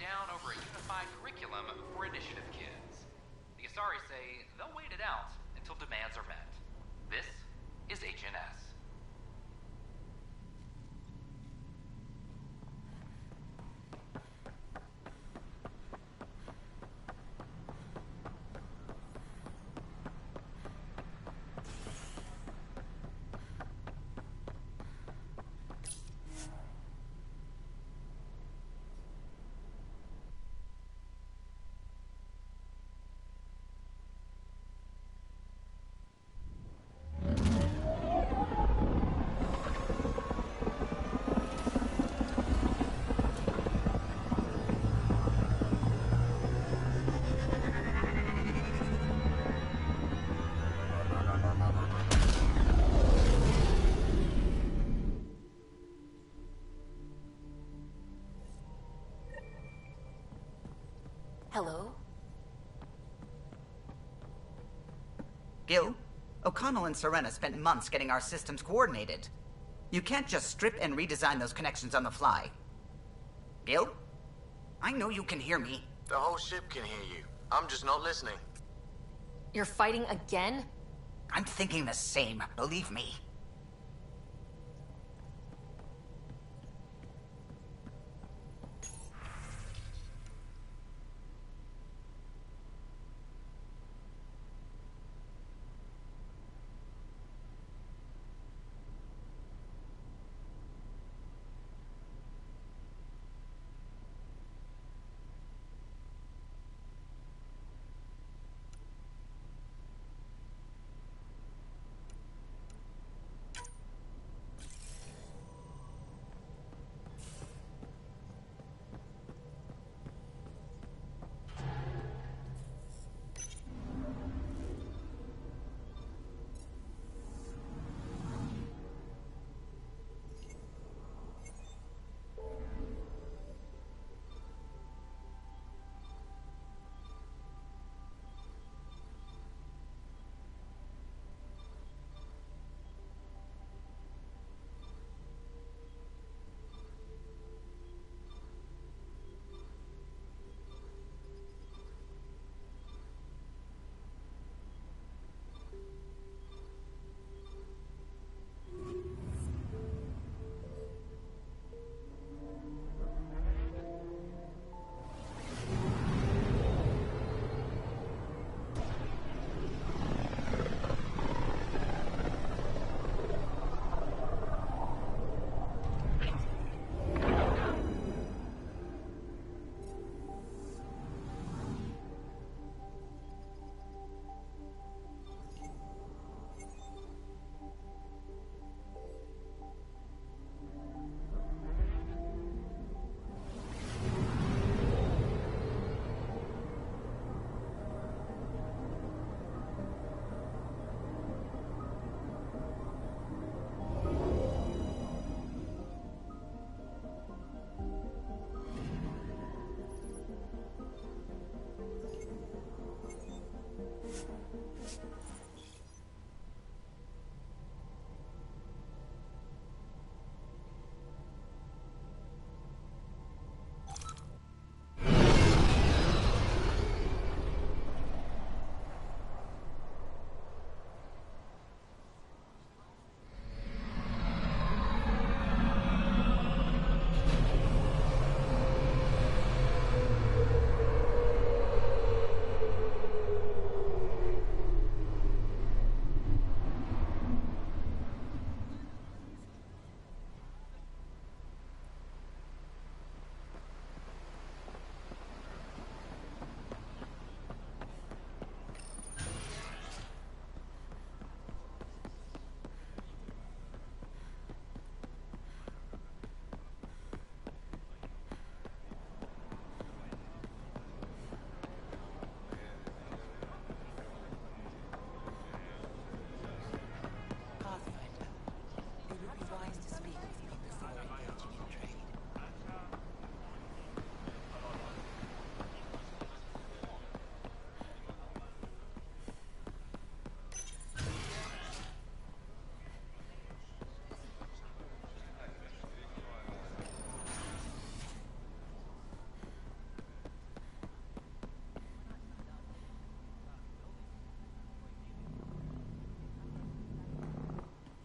down over a unified curriculum for initiative kids. The Asari say they'll wait it out until demands are met. This is HNS. Hello? Gil, O'Connell and Serena spent months getting our systems coordinated. You can't just strip and redesign those connections on the fly. Gil? I know you can hear me. The whole ship can hear you. I'm just not listening. You're fighting again? I'm thinking the same, believe me.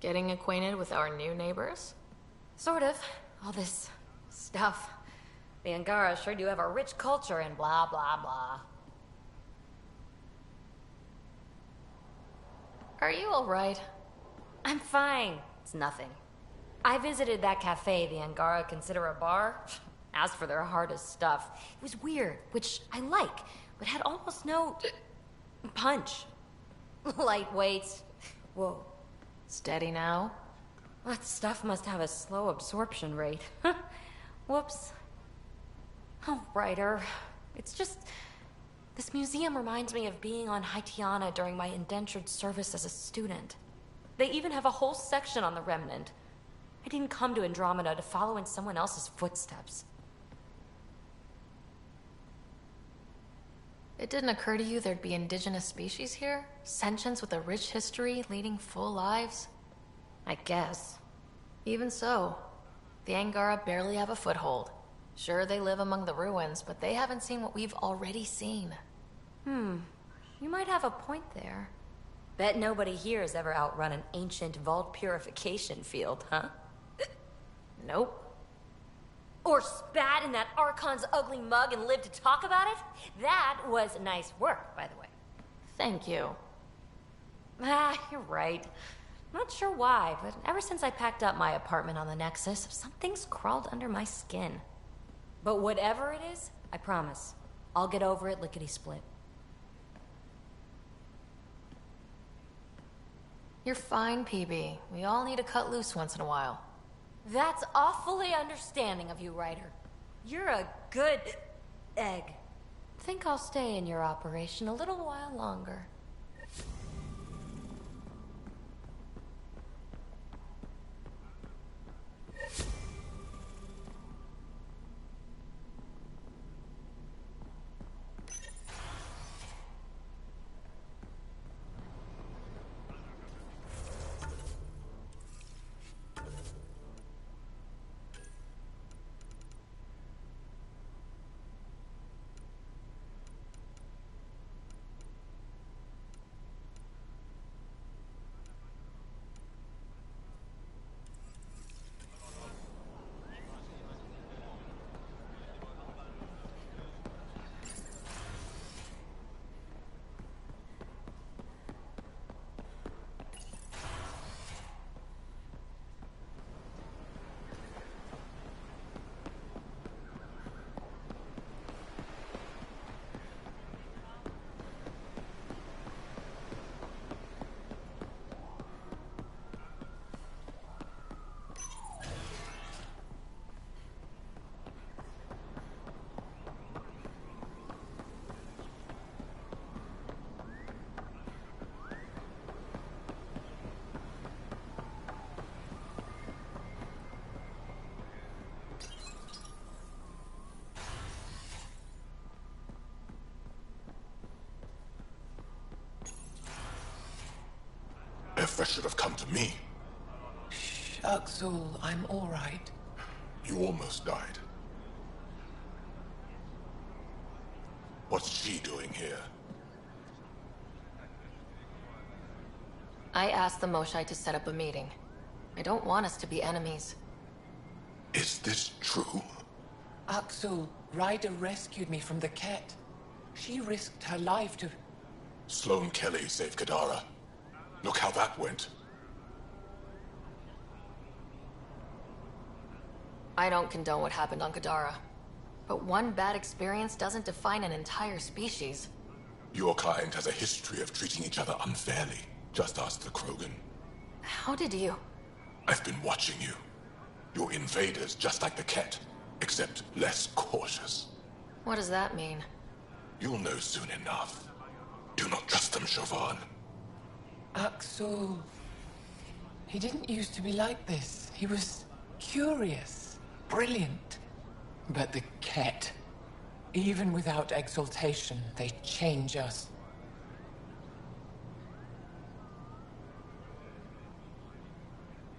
Getting acquainted with our new neighbors? Sort of. All this stuff. The Angara sure do have a rich culture and blah, blah, blah. Are you alright? I'm fine. It's nothing. I visited that cafe the Angara consider a bar. As for their hardest stuff, it was weird, which I like, but had almost no punch. Lightweight. Whoa. Steady now? That stuff must have a slow absorption rate. Whoops. Oh, Ryder. It's just... This museum reminds me of being on Haitiana during my indentured service as a student. They even have a whole section on the Remnant. I didn't come to Andromeda to follow in someone else's footsteps. It didn't occur to you there'd be indigenous species here? Sentients with a rich history, leading full lives? I guess. Even so, the Angara barely have a foothold. Sure, they live among the ruins, but they haven't seen what we've already seen. You might have a point there. Bet nobody here has ever outrun an ancient vault purification field, huh? Nope. Or spat in that Archon's ugly mug and lived to talk about it? That was nice work, by the way. Thank you. You're right. Not sure why, but ever since I packed up my apartment on the Nexus, something's crawled under my skin. But whatever it is, I promise, I'll get over it lickety-split. You're fine, PB. We all need to cut loose once in a while. That's awfully understanding of you, Ryder. You're a good egg. Think I'll stay in your operation a little while longer. Efra should have come to me. Shh, Axel, I'm all right. You almost died. What's she doing here? I asked the Moshai to set up a meeting. I don't want us to be enemies. Is this true? Axel, Ryder rescued me from the Ket. She risked her life to... Sloane Kelly saved Kadara. Look how that went. I don't condone what happened on Kadara. But one bad experience doesn't define an entire species. Your kind has a history of treating each other unfairly. Just ask the Krogan. How did you? I've been watching you. You're invaders just like the Ket, except less cautious. What does that mean? You'll know soon enough. Do not trust them, Chauvin. Axel... He didn't used to be like this. He was curious, brilliant. But the Ket, even without exaltation, they change us.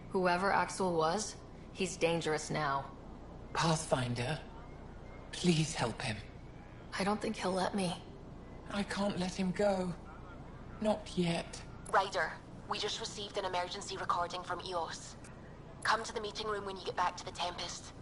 Whoever Axel was, he's dangerous now. Pathfinder, please help him. I don't think he'll let me. I can't let him go. Not yet. Ryder, We just received an emergency recording from EOS. Come to the meeting room when you get back to the Tempest.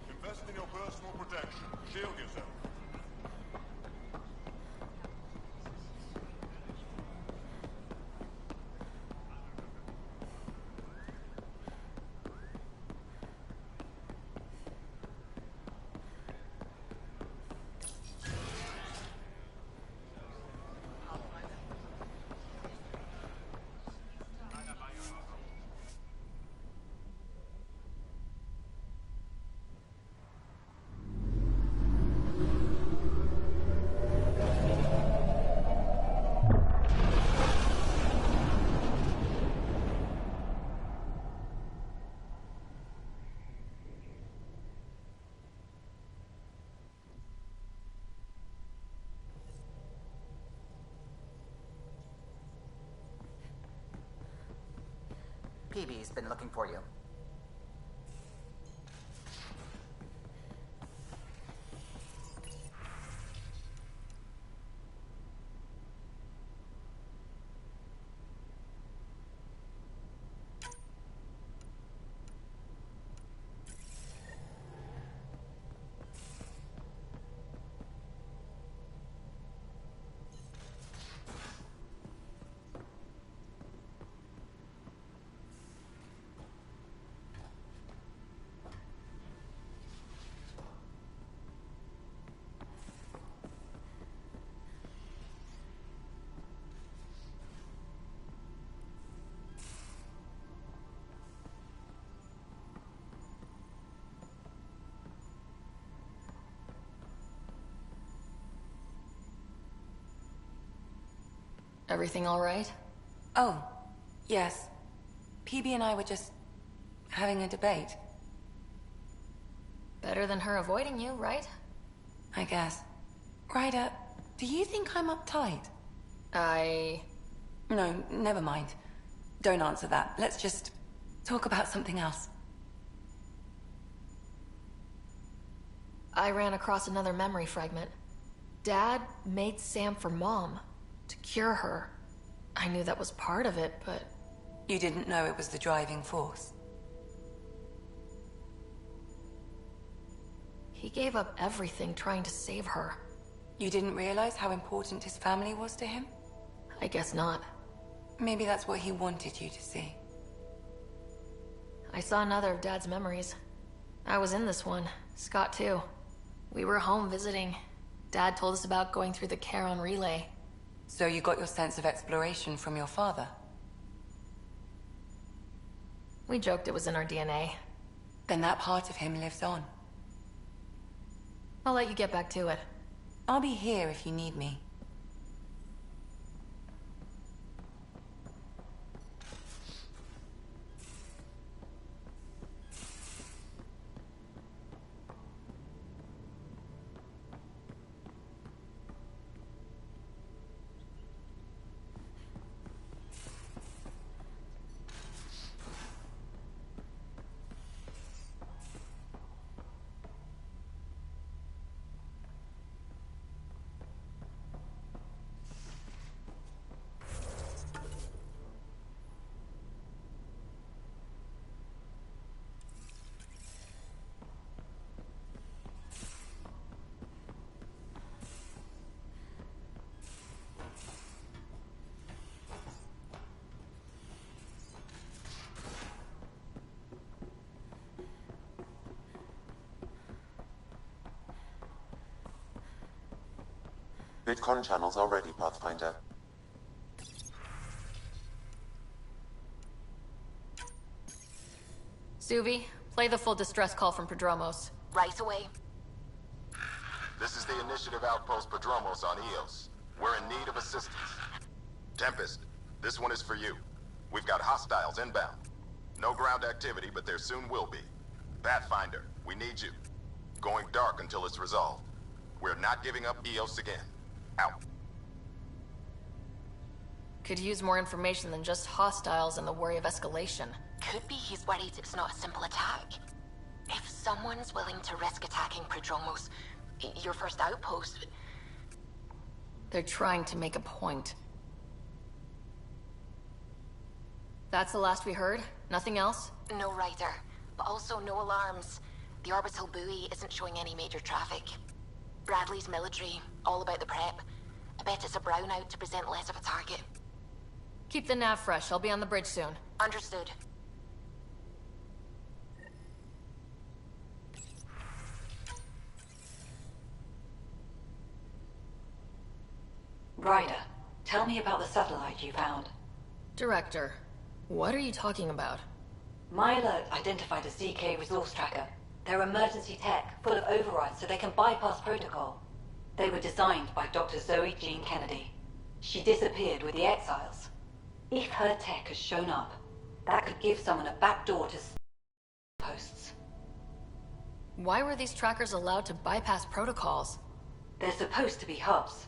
Invest in your personal protection. Shield yourself. PB's been looking for you. Everything all right? Oh, yes. PB and I were just having a debate. Better than her avoiding you, right? I guess. Ryder, do you think I'm uptight? No, never mind. Don't answer that. Let's just talk about something else. I ran across another memory fragment. Dad made Sam for Mom, to cure her. I knew that was part of it, but... You didn't know it was the driving force? He gave up everything trying to save her. You didn't realize how important his family was to him? I guess not. Maybe that's what he wanted you to see. I saw another of Dad's memories. I was in this one. Scott, too. We were home visiting. Dad told us about going through the Charon relay. So you got your sense of exploration from your father? We joked it was in our DNA. Then that part of him lives on. I'll let you get back to it. I'll be here if you need me. VidCon channels are ready, Pathfinder. Suvi, play the full distress call from Prodromos. Right away. This is the Initiative Outpost Prodromos on Eos. We're in need of assistance. Tempest, this one is for you. We've got hostiles inbound. No ground activity, but there soon will be. Pathfinder, we need you. Going dark until it's resolved. We're not giving up Eos again. Out. Could use more information than just hostiles and the worry of escalation. Could be he's worried it's not a simple attack. If someone's willing to risk attacking Prodromos, your first outpost... They're trying to make a point. That's the last we heard? Nothing else? No rider, but also no alarms. The orbital buoy isn't showing any major traffic. Bradley's military, all about the prep. I bet it's a brownout to present less of a target. Keep the nav fresh. I'll be on the bridge soon. Understood. Ryder, tell me about the satellite you found. Director, what are you talking about? My alert identified a ZK resource tracker. They're emergency tech, full of overrides so they can bypass protocol. They were designed by Dr. Zoe Jean Kennedy. She disappeared with the Exiles. If her tech has shown up, that could give someone a backdoor to posts. Why were these trackers allowed to bypass protocols? They're supposed to be hubs,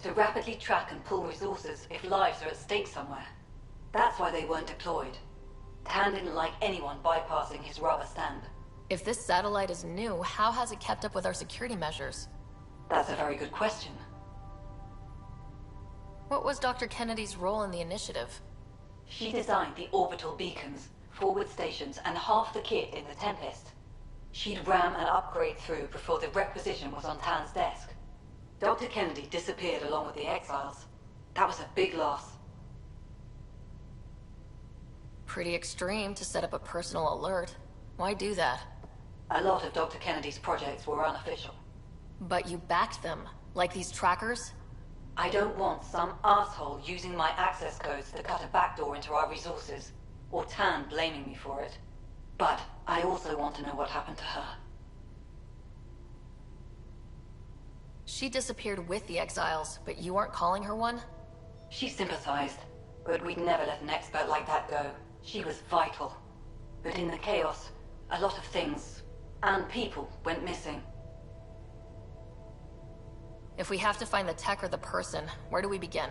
to rapidly track and pull resources if lives are at stake somewhere. That's why they weren't deployed. Tan didn't like anyone bypassing his rubber stamp. If this satellite is new, how has it kept up with our security measures? That's a very good question. What was Dr. Kennedy's role in the initiative? She designed the orbital beacons, forward stations, and half the kit in the Tempest. She'd ram and upgrade through before the requisition was on Tan's desk. Dr. Kennedy disappeared along with the Exiles. That was a big loss. Pretty extreme to set up a personal alert. Why do that? A lot of Dr. Kennedy's projects were unofficial. But you backed them, like these trackers? I don't want some asshole using my access codes to cut a backdoor into our resources, or Tan blaming me for it. But I also want to know what happened to her. She disappeared with the Exiles, but you aren't calling her one? She sympathized, but we'd never let an expert like that go. She was vital. But in the chaos, a lot of things, and people, went missing. If we have to find the tech or the person, where do we begin?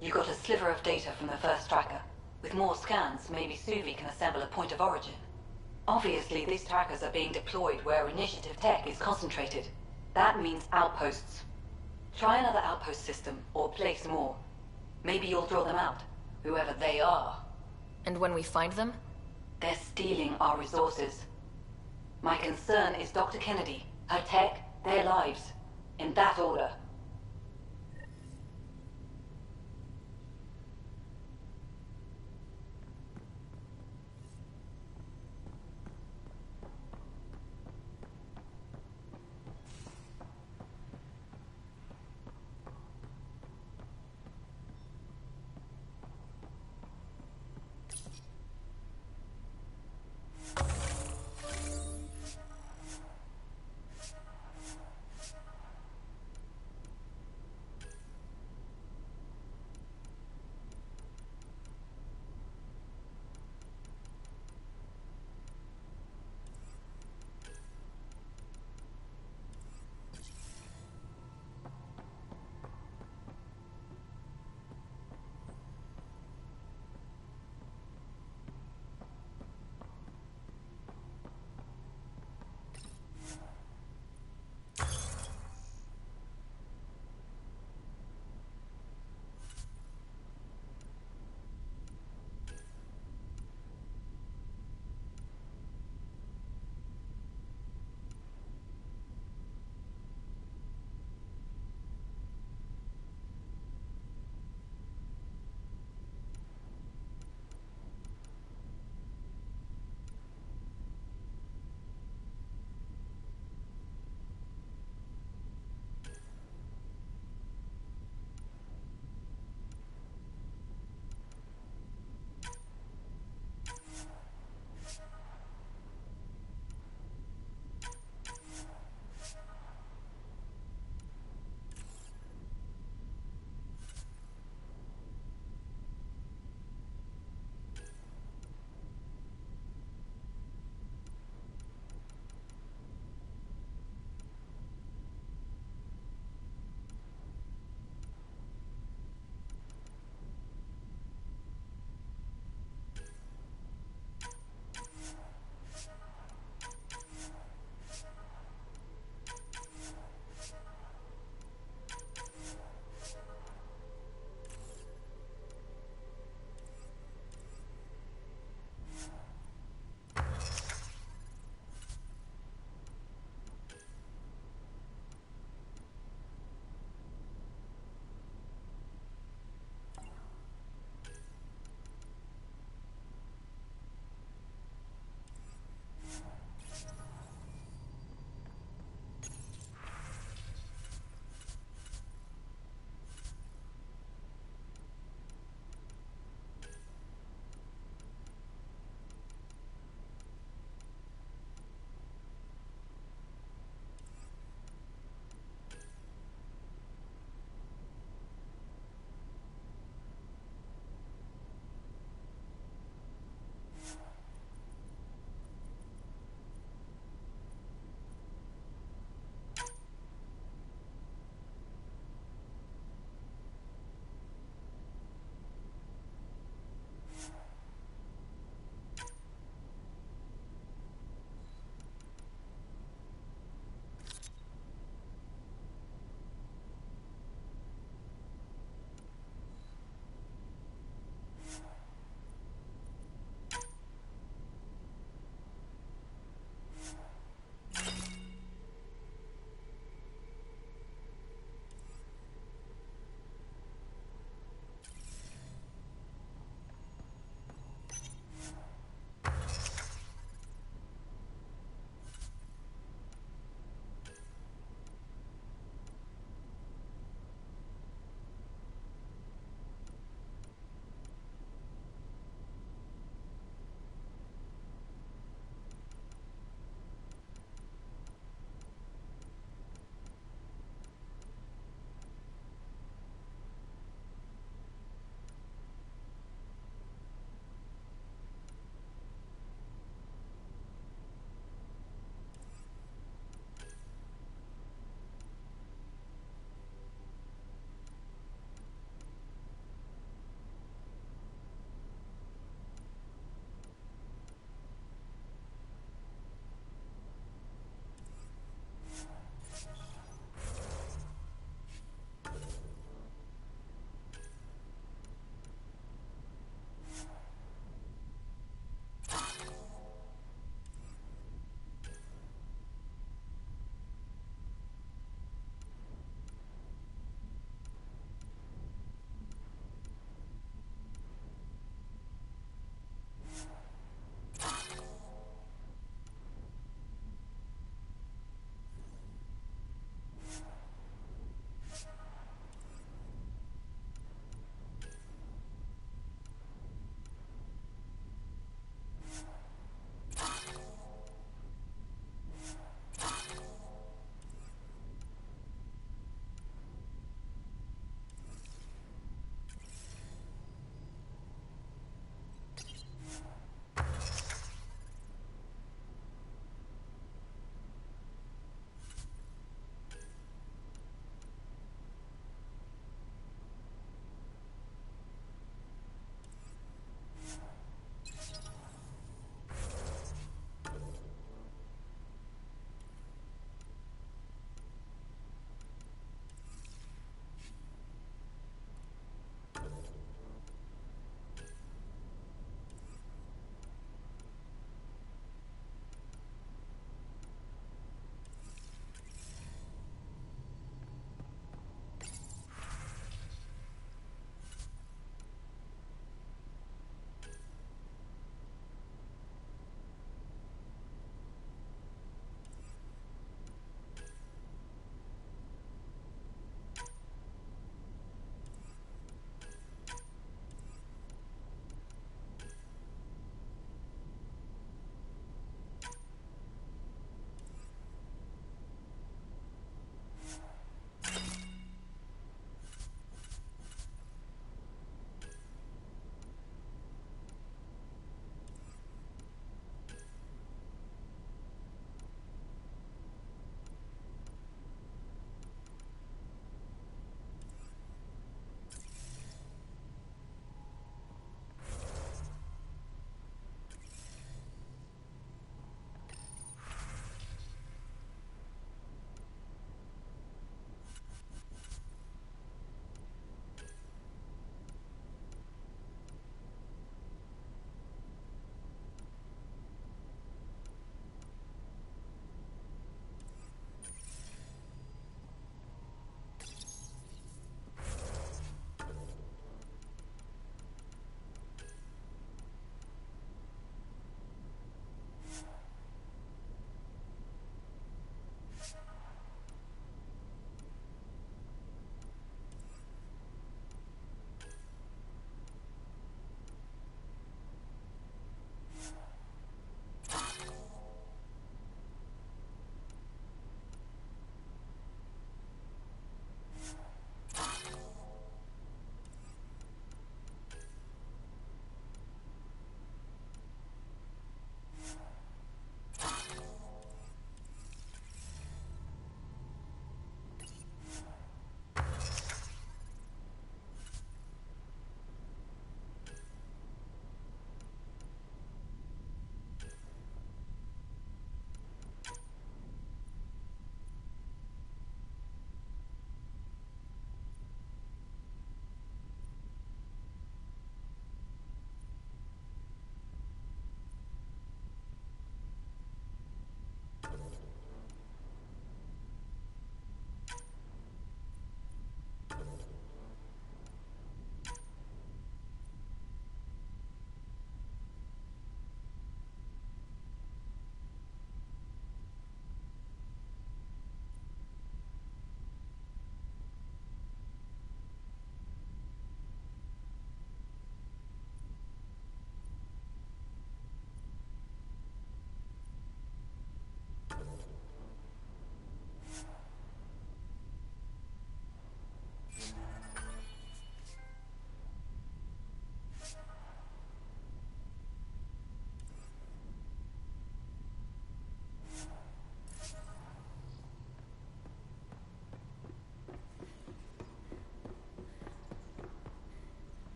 You got a sliver of data from the first tracker. With more scans, maybe Suvi can assemble a point of origin. Obviously, these trackers are being deployed where initiative tech is concentrated. That means outposts. Try another outpost system, or place more. Maybe you'll draw them out, whoever they are. And when we find them? They're stealing our resources. My concern is Dr. Kennedy, her tech, their lives. In that order.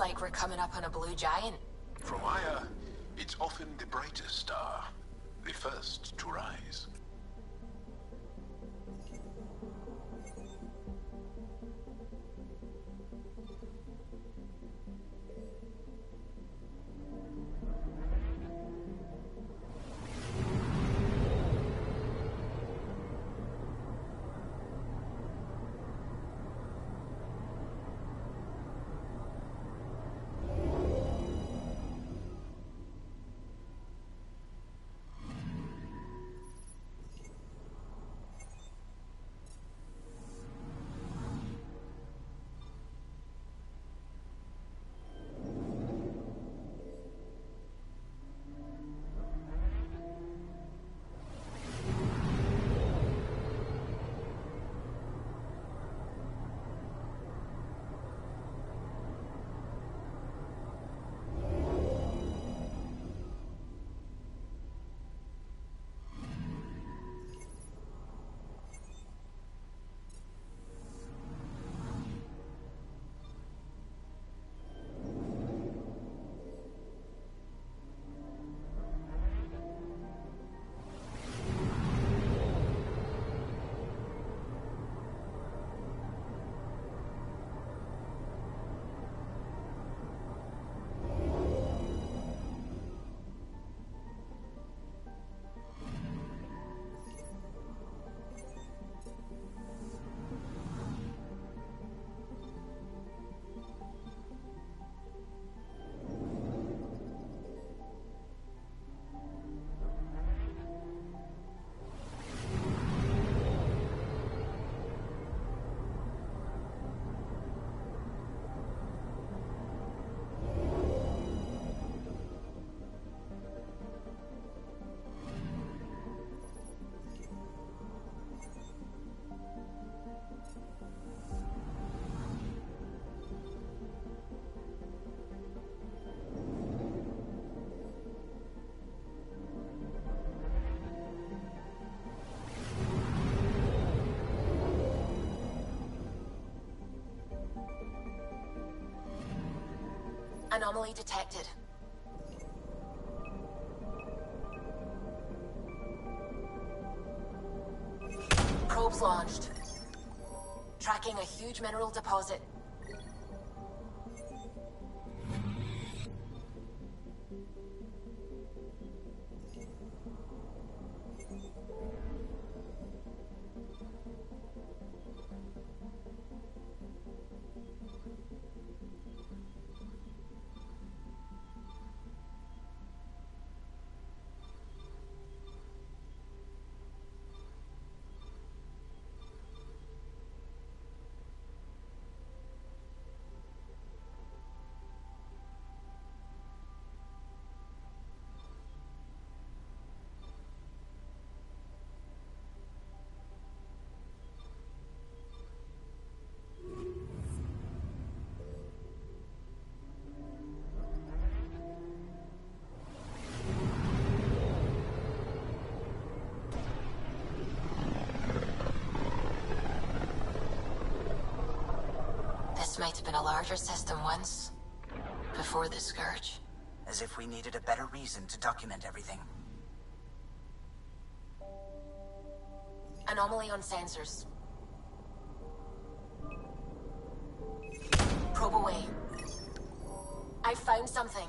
like we're coming up on a blue giant. From higher, it's often the brightest star, the first to rise. Anomaly detected. Probes launched. Tracking a huge mineral deposit. This might have been a larger system once, before the Scourge. As if we needed a better reason to document everything. Anomaly on sensors. Probe away. I found something.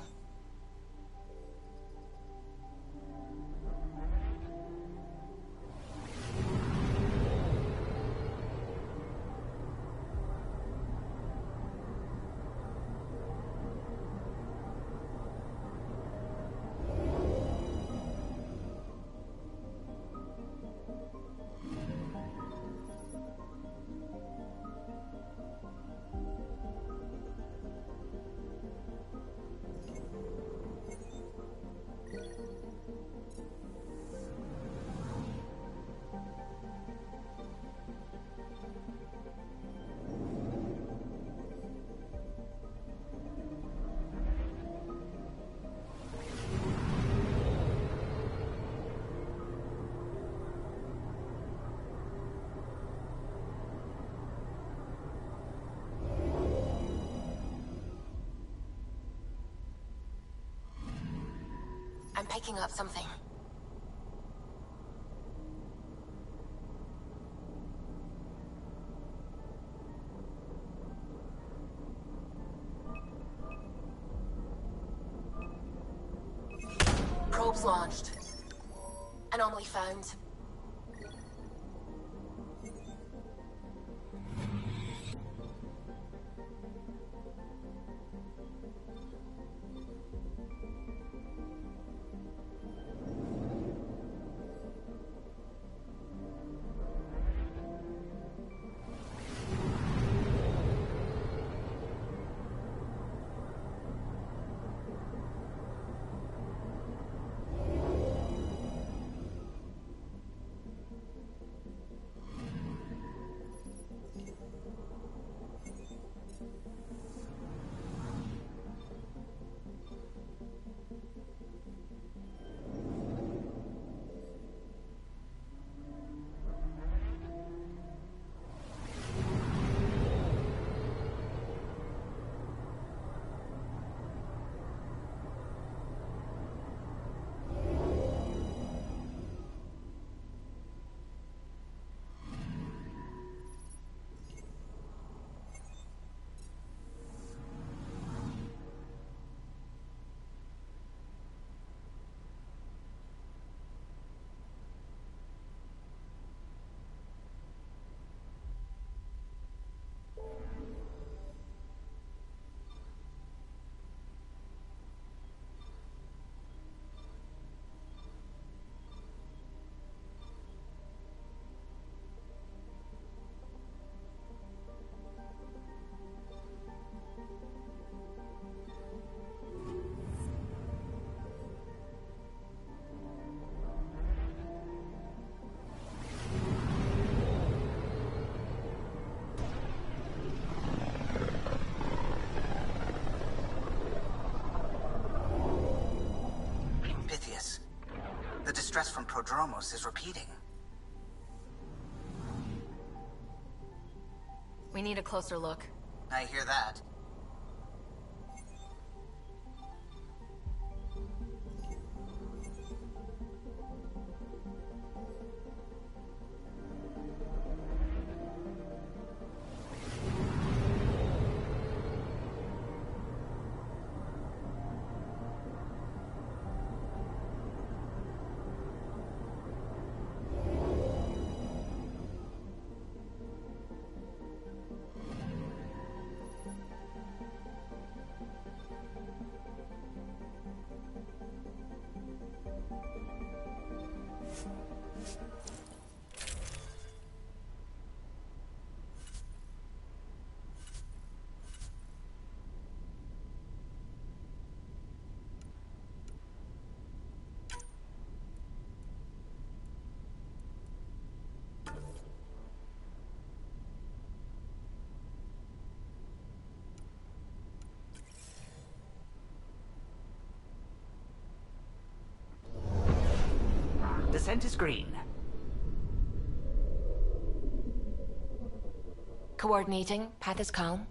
I'm picking up something. Probes launched. Anomaly found. The distress from Prodromos is repeating. We need a closer look. I hear that. Descent is green. Coordinating. Path is calm.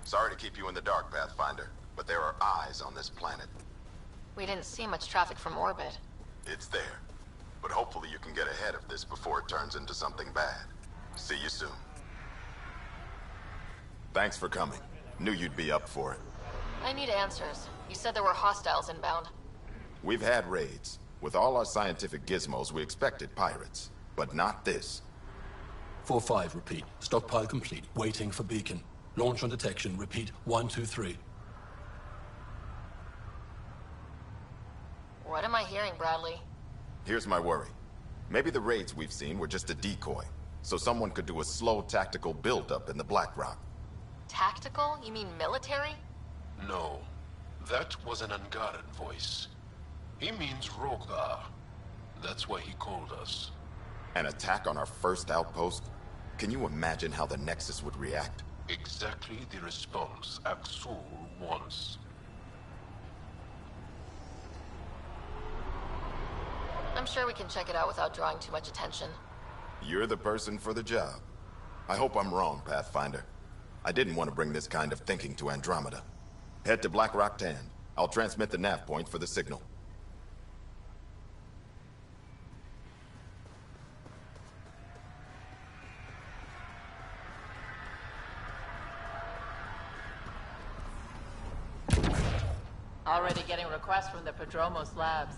Sorry to keep you in the dark, Pathfinder, but there are eyes on this planet. We didn't see much traffic from orbit. It's there. But hopefully you can get ahead of this before it turns into something bad. See you soon. Thanks for coming. Knew you'd be up for it. I need answers. You said there were hostiles inbound. We've had raids. With all our scientific gizmos, we expected pirates. But not this. 4-5, repeat. Stockpile complete. Waiting for beacon. Launch on detection. Repeat. 1-2-3. What am I hearing, Bradley? Here's my worry. Maybe the raids we've seen were just a decoy, so someone could do a slow tactical buildup in the Black Rock. Tactical? You mean military? No, that was an Angaran voice. He means Rogar. That's why he called us. An attack on our first outpost? Can you imagine how the Nexus would react? Exactly the response Axul wants. I'm sure we can check it out without drawing too much attention. You're the person for the job. I hope I'm wrong, Pathfinder. I didn't want to bring this kind of thinking to Andromeda. Head to Black Rock Tan. I'll transmit the nav point for the signal. Already getting requests from the Prodromos labs.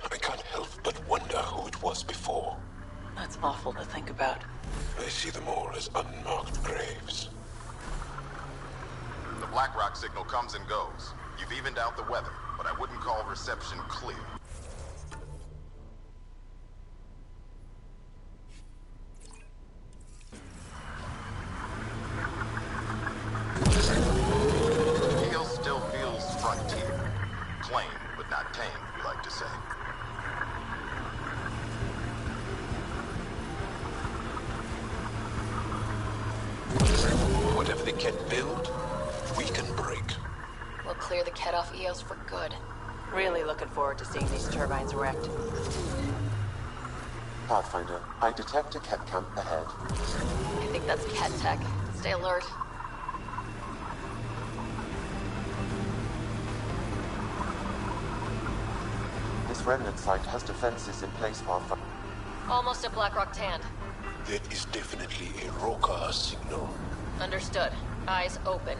I can't help but wonder who it was before. That's awful to think about. I see them all as unmarked graves. The Black Rock signal comes and goes. You've evened out the weather, but I wouldn't call reception clear. Heel still feels frontier. Claim, but not tame, we like to say. Whatever they can build, we can break. We'll clear the Ket off Eos for good. Really looking forward to seeing these turbines wrecked. Pathfinder, I detect a Ket camp ahead. I think that's Ket tech. Stay alert. This remnant site has defenses in place, Pathfinder. Almost at Black Rock Tan. That is definitely a Rogar signal. Understood. Eyes open.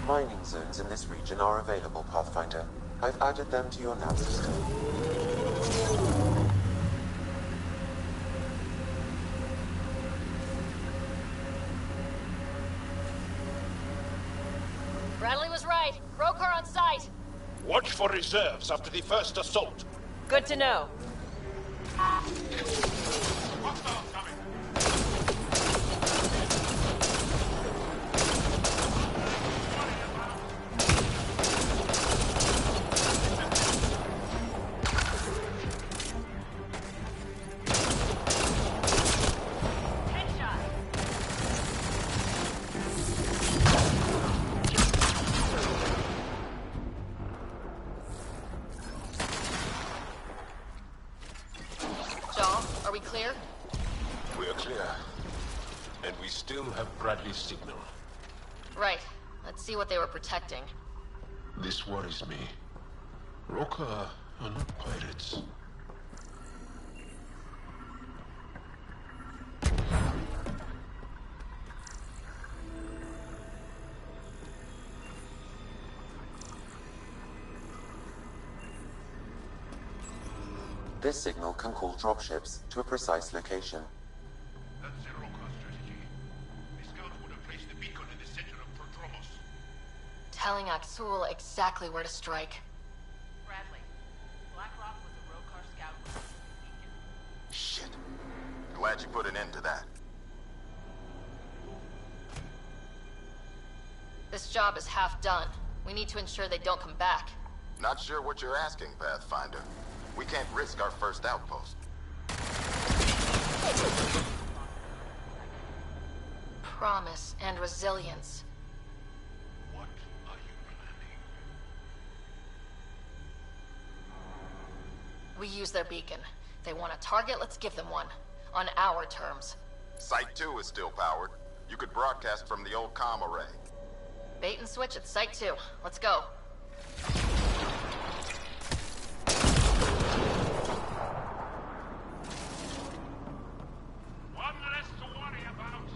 Mining zones in this region are available, Pathfinder. I've added them to your nav system. Bradley was right. Rokar on site. Watch for reserves after the first assault. Good to know. Are we clear? We're clear. And we still have Bradley's signal. Right. Let's see what they were protecting. This worries me. Rogar are not pirates. This signal can call dropships to a precise location. That's the Rogar strategy. The scouts would have placed the beacon in the center of Prodromos. Telling Axul exactly where to strike. Bradley, Black Rock was a Rokar scout beacon. Shit. Glad you put an end to that. This job is half done. We need to ensure they don't come back. Not sure what you're asking, Pathfinder. We can't risk our first outpost. Promise and resilience. What are you planning? We use their beacon. They want a target, let's give them one. On our terms. Site 2 is still powered. You could broadcast from the old comm array. Bait and switch at Site 2. Let's go. One less to worry about.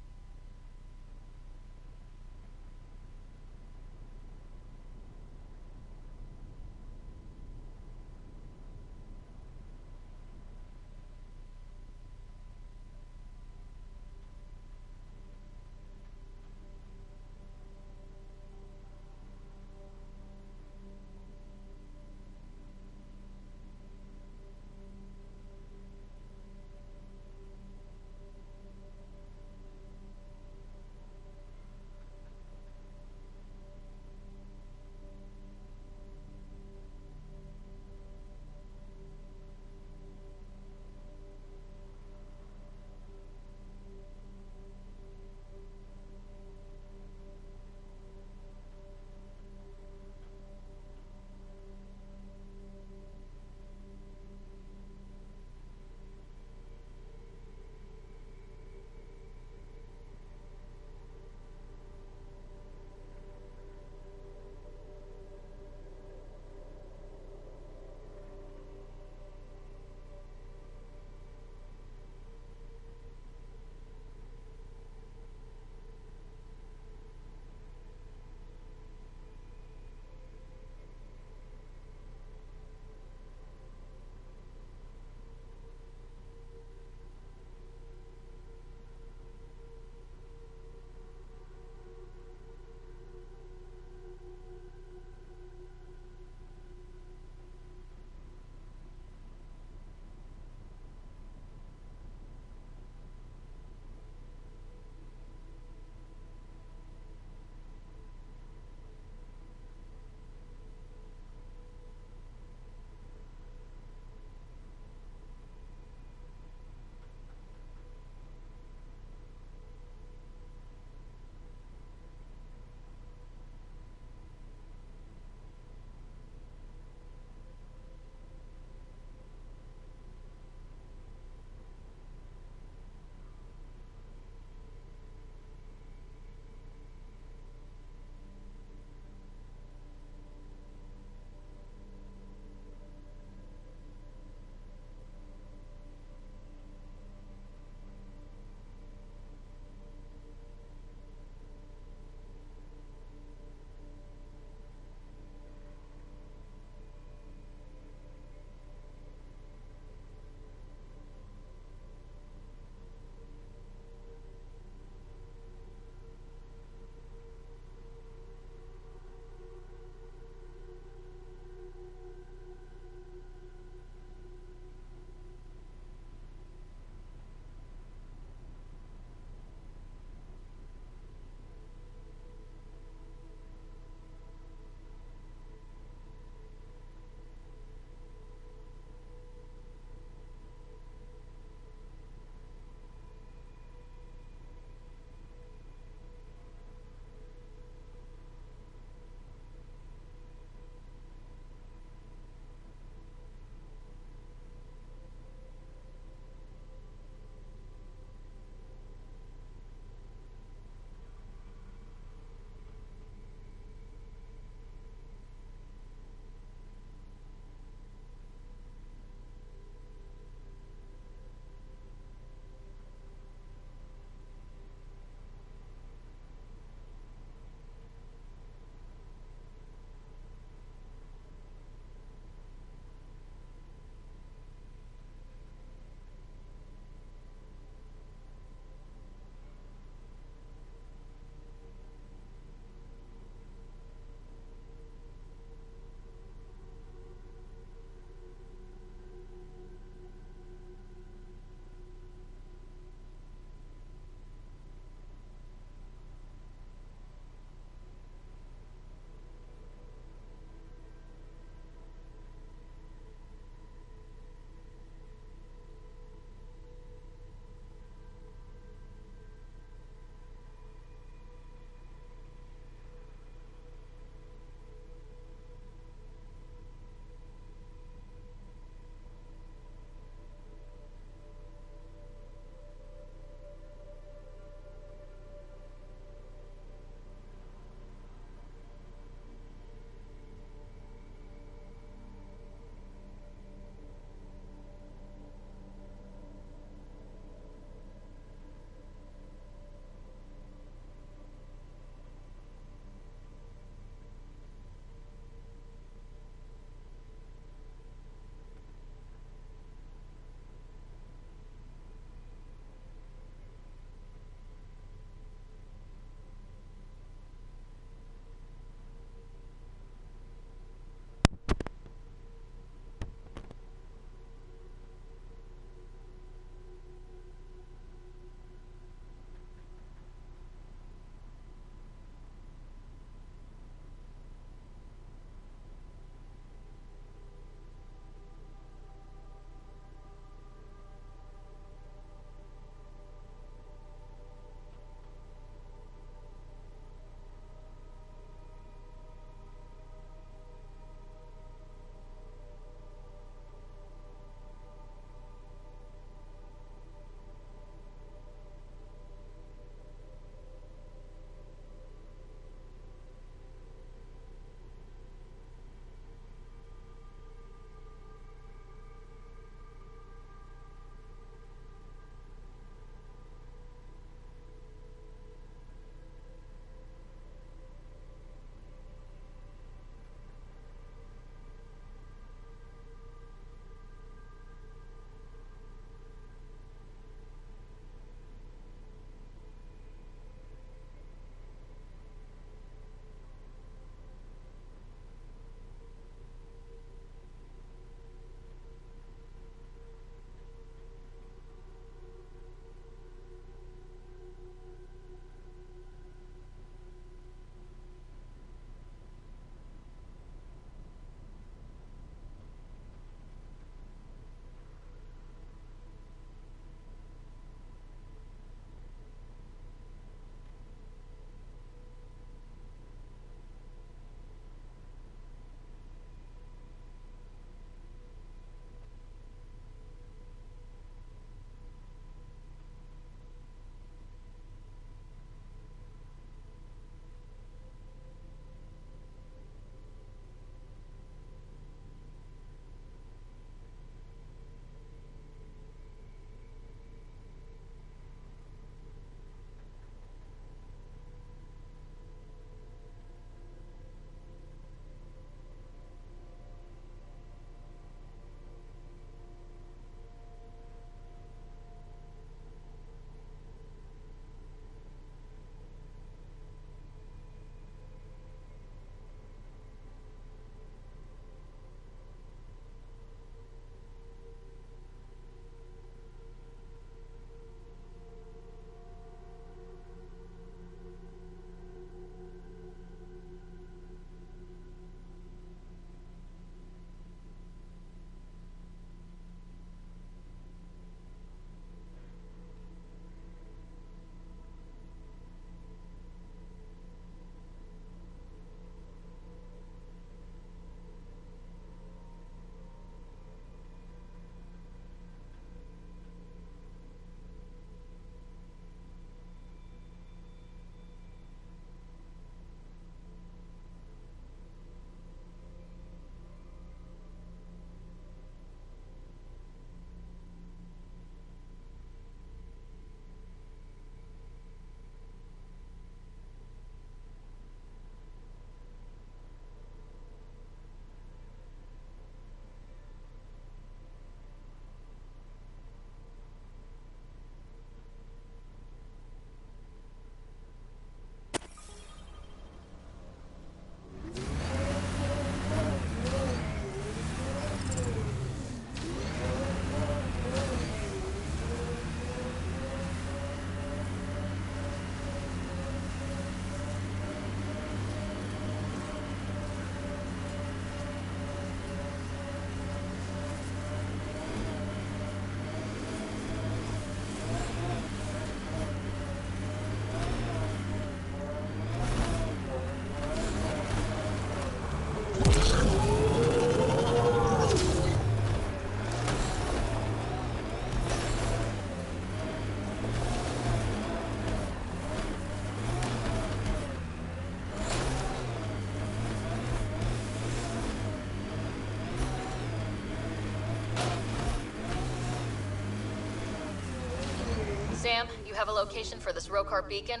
You have a location for this Rokar beacon?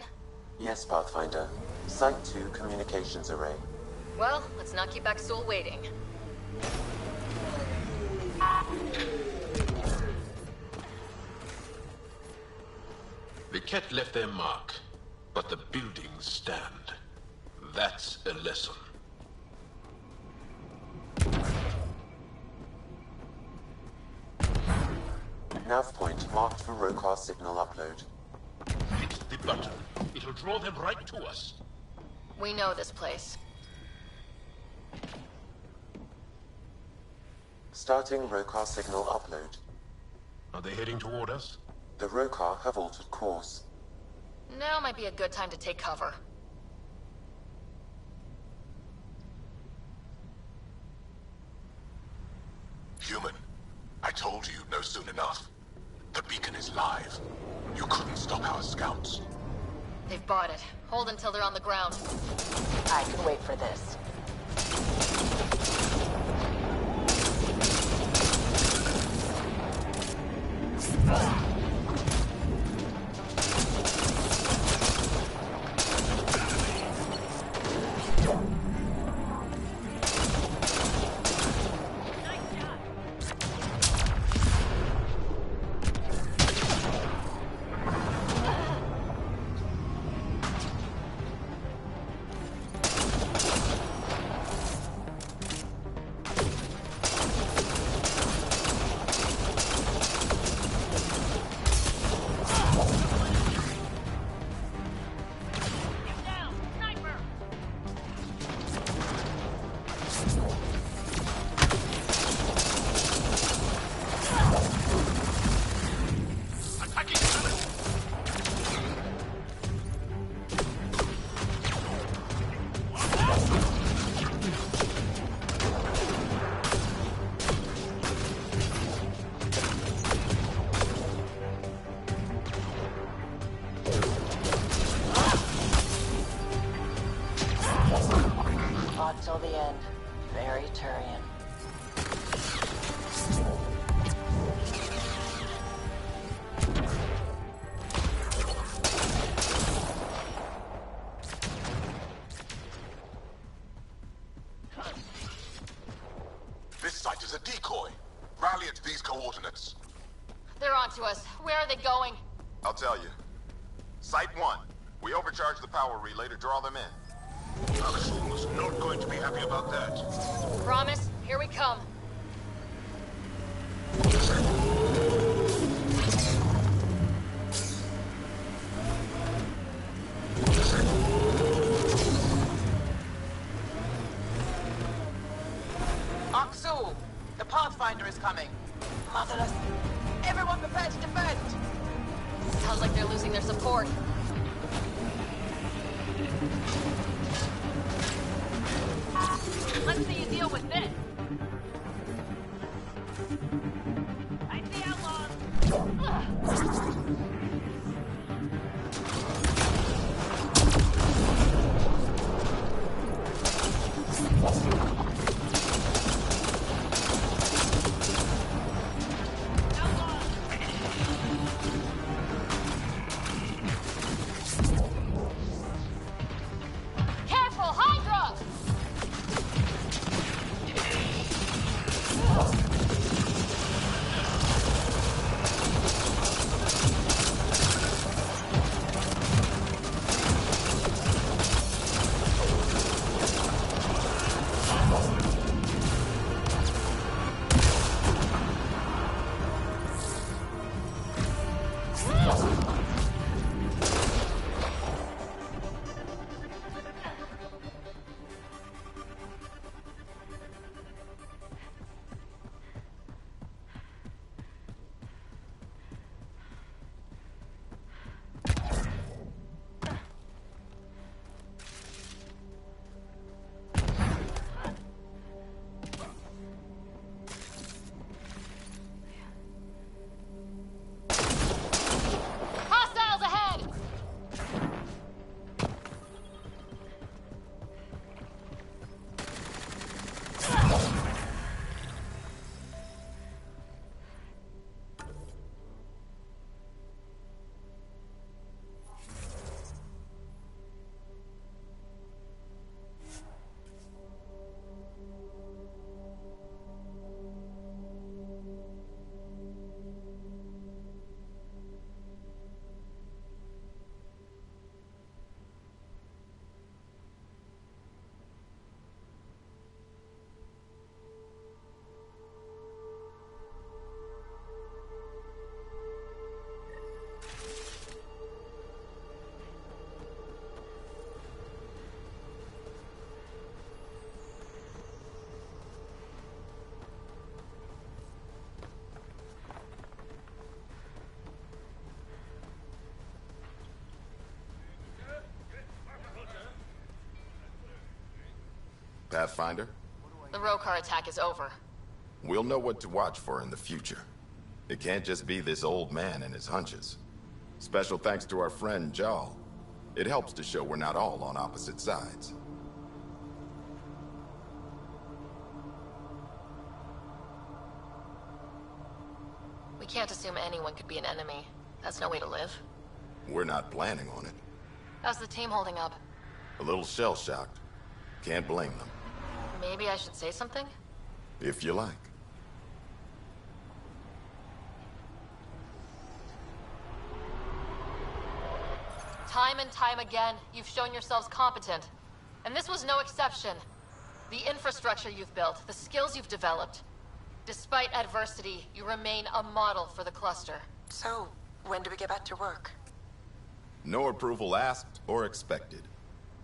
Yes, Pathfinder. Site 2 communications array. Well, let's not keep Axul waiting. The Ket left their mark, but the buildings stand. That's a lesson. Nav point marked for Rokar signal upload. Hit the button. It'll draw them right to us. We know this place. Starting Rokar signal upload. Are they heading toward us? The Rokar have altered course. Now might be a good time to take cover. Human, I told you you'd know soon enough. The beacon is live. You couldn't stop our scouts. They've bought it. Hold until they're on the ground. I can wait for this. Fought till the end. Very Turian. This site is a decoy. Rally at these coordinates. They're onto us. Where are they going? I'll tell you. Site 1. We overcharged the power relay to draw them in. Axel was not going to be happy about that. Promise? Here we come. Aksul! The Pathfinder is coming. Motherless. Everyone prepare to defend! Sounds like they're losing their support. Let's see you deal with this! I see outlaws! Careful, Hydra! Pathfinder? The Rokar attack is over. We'll know what to watch for in the future. It can't just be this old man and his hunches. Special thanks to our friend Jal. It helps to show we're not all on opposite sides. We can't assume anyone could be an enemy. That's no way to live. We're not planning on it. How's the team holding up? A little shell-shocked. Can't blame them. Maybe I should say something? If you like. Time and time again, you've shown yourselves competent. And this was no exception. The infrastructure you've built, the skills you've developed. Despite adversity, you remain a model for the cluster. So, when do we get back to work? No approval asked or expected.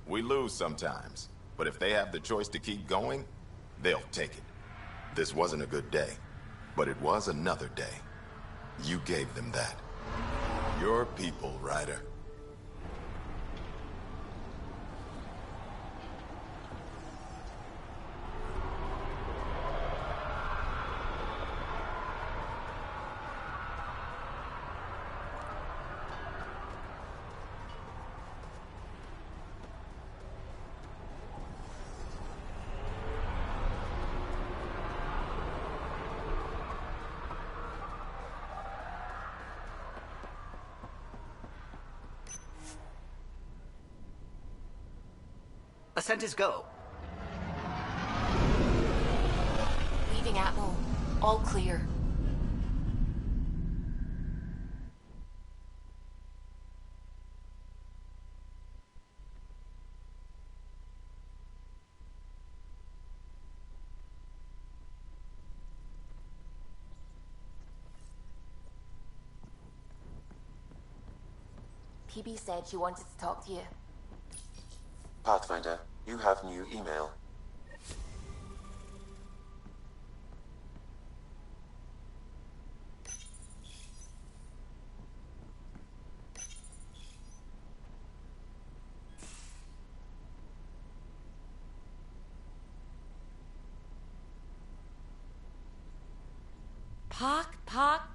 We lose sometimes, but if they have the choice to keep going, they'll take it. This wasn't a good day, but it was another day. You gave them that. Your people, Ryder. Ascent is go. Leaving Atmo. All clear. PB said she wanted to talk to you. Pathfinder, you have new email.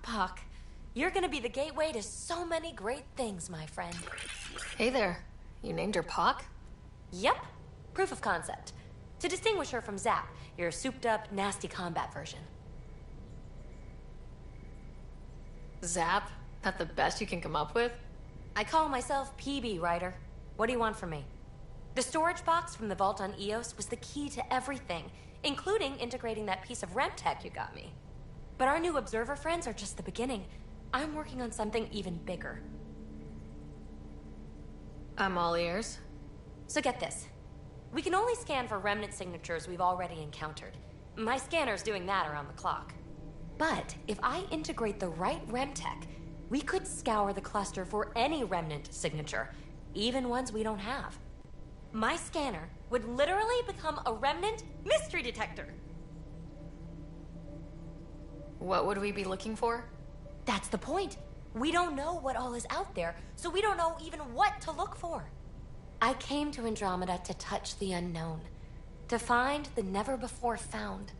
Puck. You're gonna be the gateway to so many great things, my friend. Hey there. You named her Pock? Yep. Proof of concept. To distinguish her from Zap, your souped-up, nasty combat version. Zap? That the best you can come up with? I call myself PB, Ryder. What do you want from me? The storage box from the vault on Eos was the key to everything, including integrating that piece of REM tech you got me. But our new observer friends are just the beginning. I'm working on something even bigger. I'm all ears. So get this. We can only scan for remnant signatures we've already encountered. My scanner's doing that around the clock. But if I integrate the right REM tech, we could scour the cluster for any remnant signature, even ones we don't have. My scanner would literally become a remnant mystery detector. What would we be looking for? That's the point. We don't know what all is out there, so we don't know even what to look for. I came to Andromeda to touch the unknown, to find the never-before-found.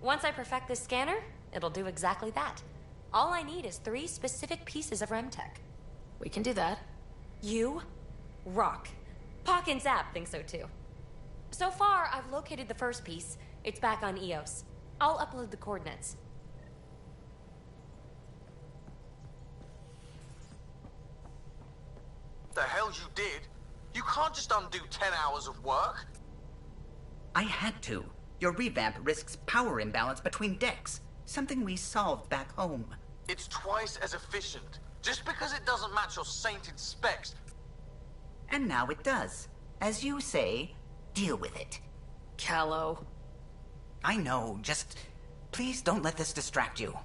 Once I perfect this scanner, it'll do exactly that. All I need is 3 specific pieces of REM-tech. We can do that. You rock. Pock and Zap think so too. So far, I've located the first piece. It's back on Eos. I'll upload the coordinates. The hell you did? You can't just undo 10 hours of work. I had to. Your revamp risks power imbalance between decks. Something we solved back home. It's twice as efficient. Just because it doesn't match your sainted specs. And now it does. As you say, deal with it. Callow. I know, just please don't let this distract you.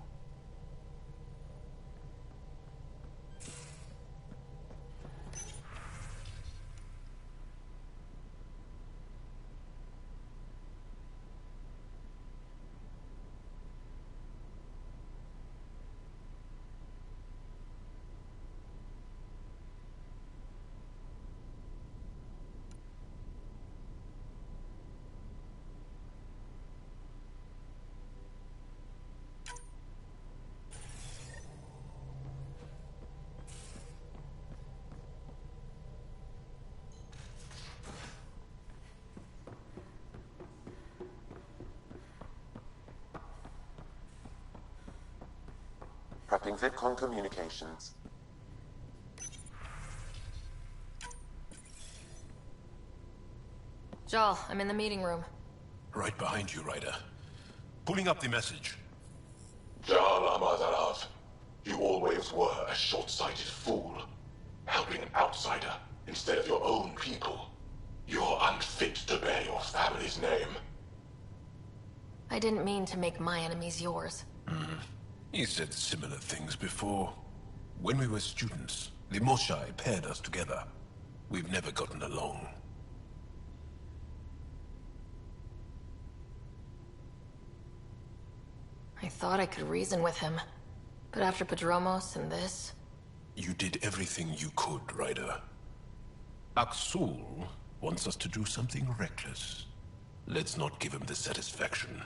Prepping VidCon communications. Jal, I'm in the meeting room. Right behind you, Ryder. Pulling up the message. Jal Amadarav, you always were a short-sighted fool. Helping an outsider instead of your own people. You're unfit to bear your family's name. I didn't mean to make my enemies yours. He said similar things before. When we were students, the Moshai paired us together. We've never gotten along. I thought I could reason with him. But after Padromos and this... You did everything you could, Ryder. Aksul wants us to do something reckless. Let's not give him the satisfaction.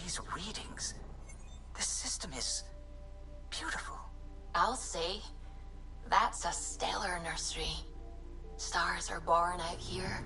these readings? This system is beautiful. I'll say, that's a stellar nursery. Stars are born out here.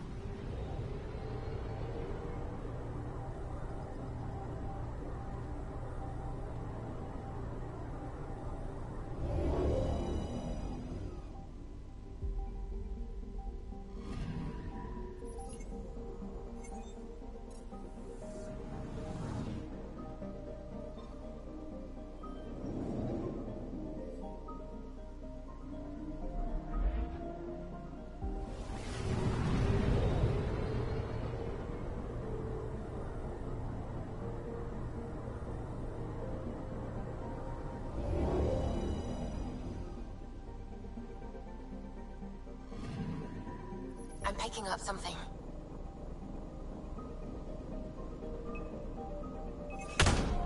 I'm picking up something.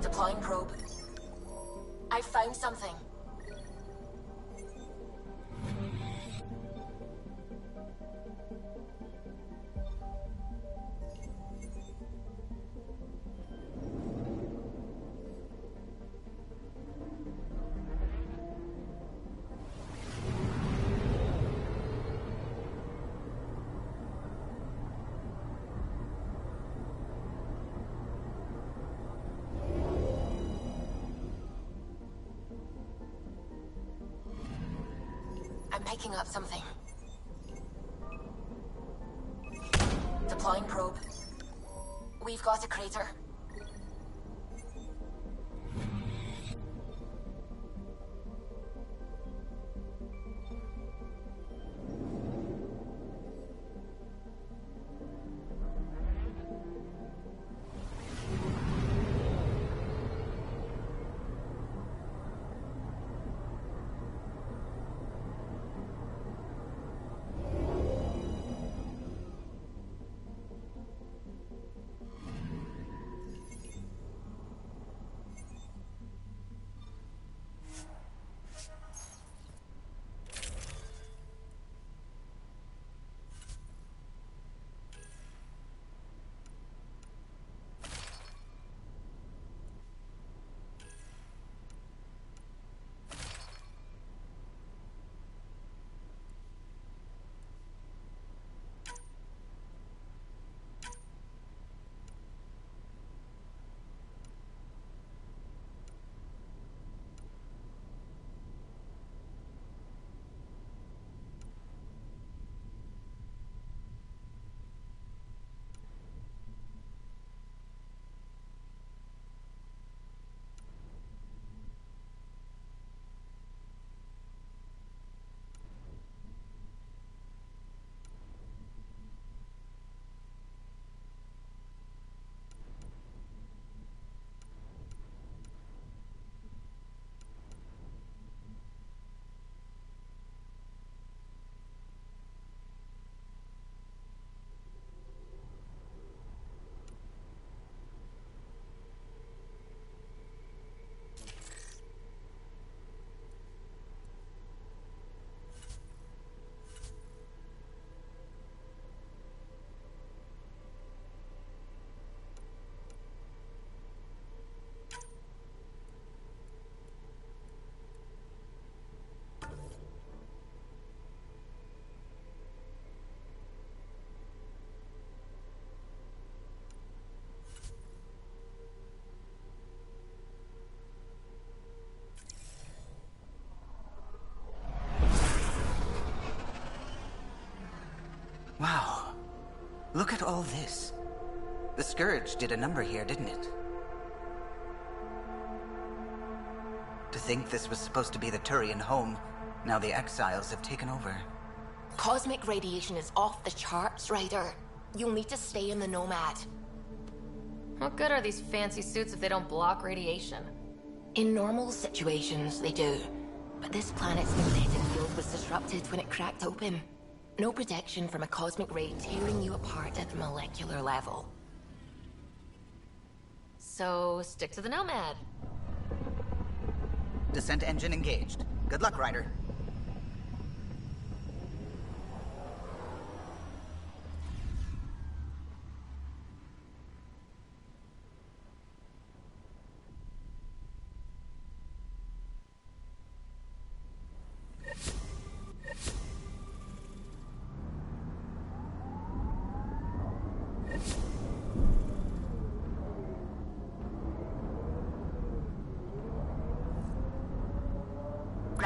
Deploying probe. I found something. I'm picking up something. Deploying probe. We've got a crater. Wow. Look at all this. The Scourge did a number here, didn't it? To think this was supposed to be the Turian home, now the Exiles have taken over. Cosmic radiation is off the charts, Ryder. You'll need to stay in the Nomad. What good are these fancy suits if they don't block radiation? In normal situations, they do. But this planet's magnetic field was disrupted when it cracked open. No protection from a cosmic ray tearing you apart at the molecular level. So, stick to the Nomad. Descent engine engaged. Good luck, Ryder.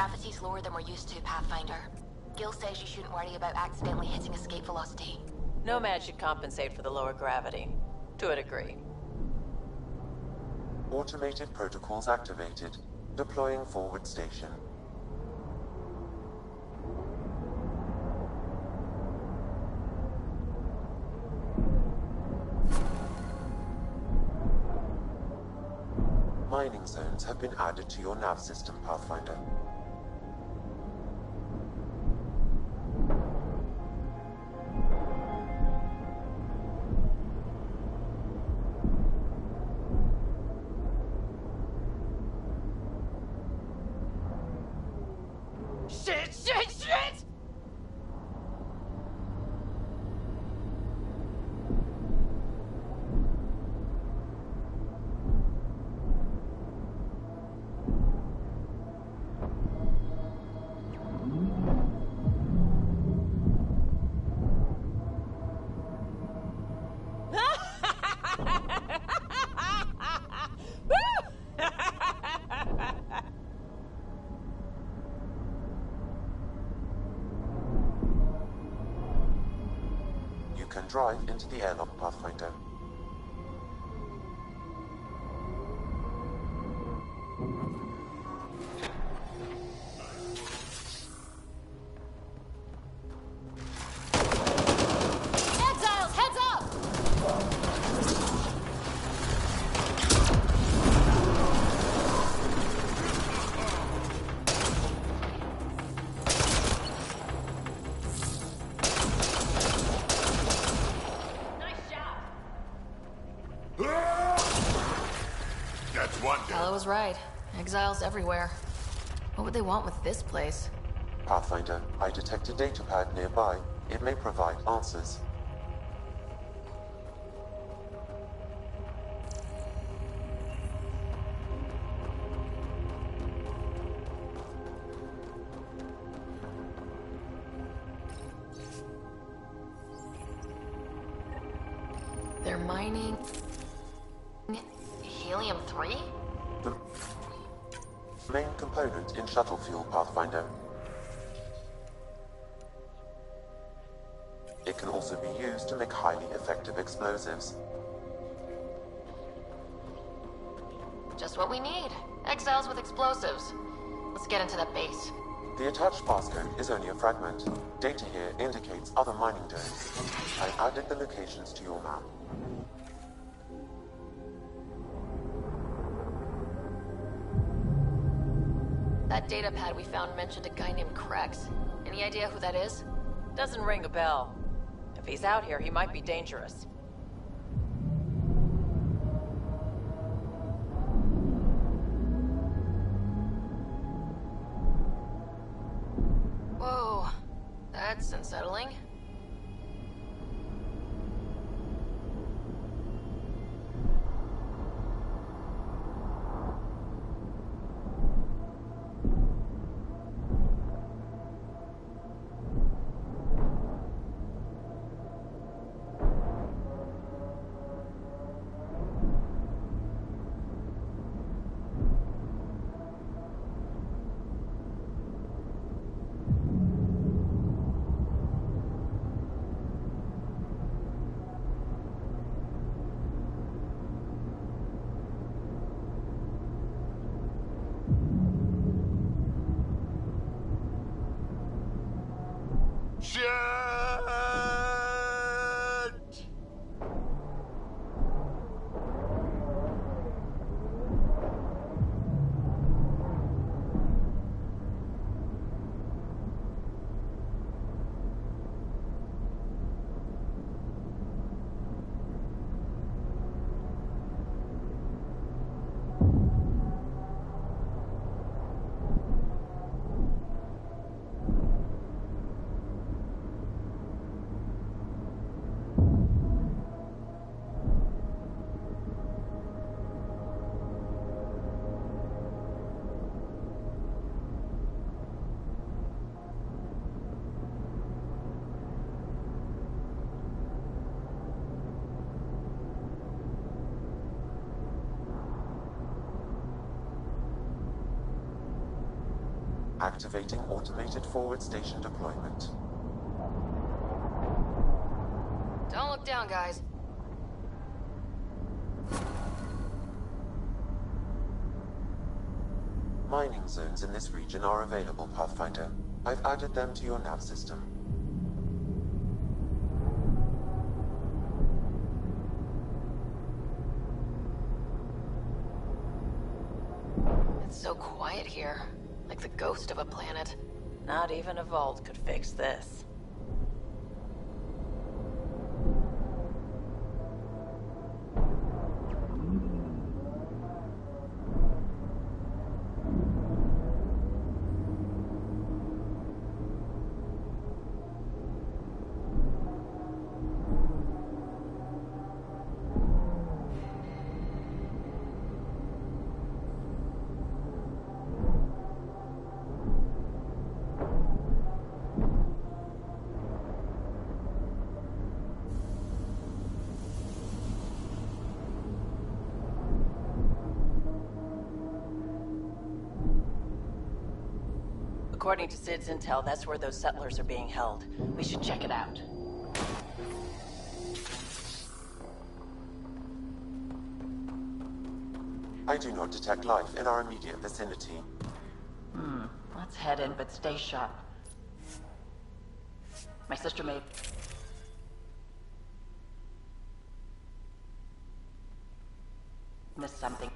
Gravity's lower than we're used to, Pathfinder. Gil says you shouldn't worry about accidentally hitting escape velocity. Nomad should compensate for the lower gravity. To a degree. Automated protocols activated. Deploying forward station. Mining zones have been added to your nav system, Pathfinder. Shit! You can drive into the airlock, Pathfinder. Exiles, heads up! That's one down. Ella was right. Exiles everywhere. What would they want with this place? Pathfinder, I detect a datapad nearby. It may provide answers. They're mining... Helium-3? The main component in shuttle fuel, Pathfinder. It can also be used to make highly effective explosives. Just what we need. Exiles with explosives. Let's get into that base. The attached passcode is only a fragment. Data here indicates other mining domes. I've added the locations to your map. That data pad we found mentioned a guy named Krex. Any idea who that is? Doesn't ring a bell. If he's out here, he might be dangerous. Whoa, that's unsettling. Activating automated forward station deployment. Don't look down, guys. Mining zones in this region are available, Pathfinder. I've added them to your nav system. It's so quiet here. Like the ghost of a planet. Not even a vault could fix this. According to Sid's intel, that's where those settlers are being held. We should check it out. I do not detect life in our immediate vicinity. Let's head in, but stay sharp. My sister may... missed something.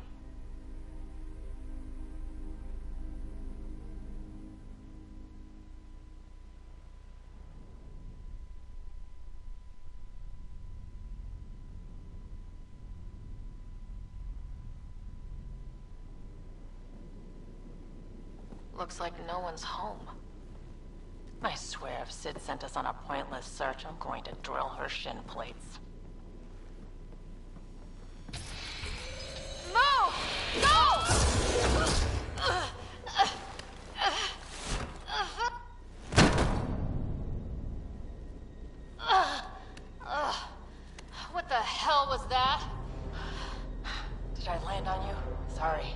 Looks like no one's home. I swear if Sid sent us on a pointless search, I'm going to drill her shin plates. Move! Go! What the hell was that? Did I land on you? Sorry.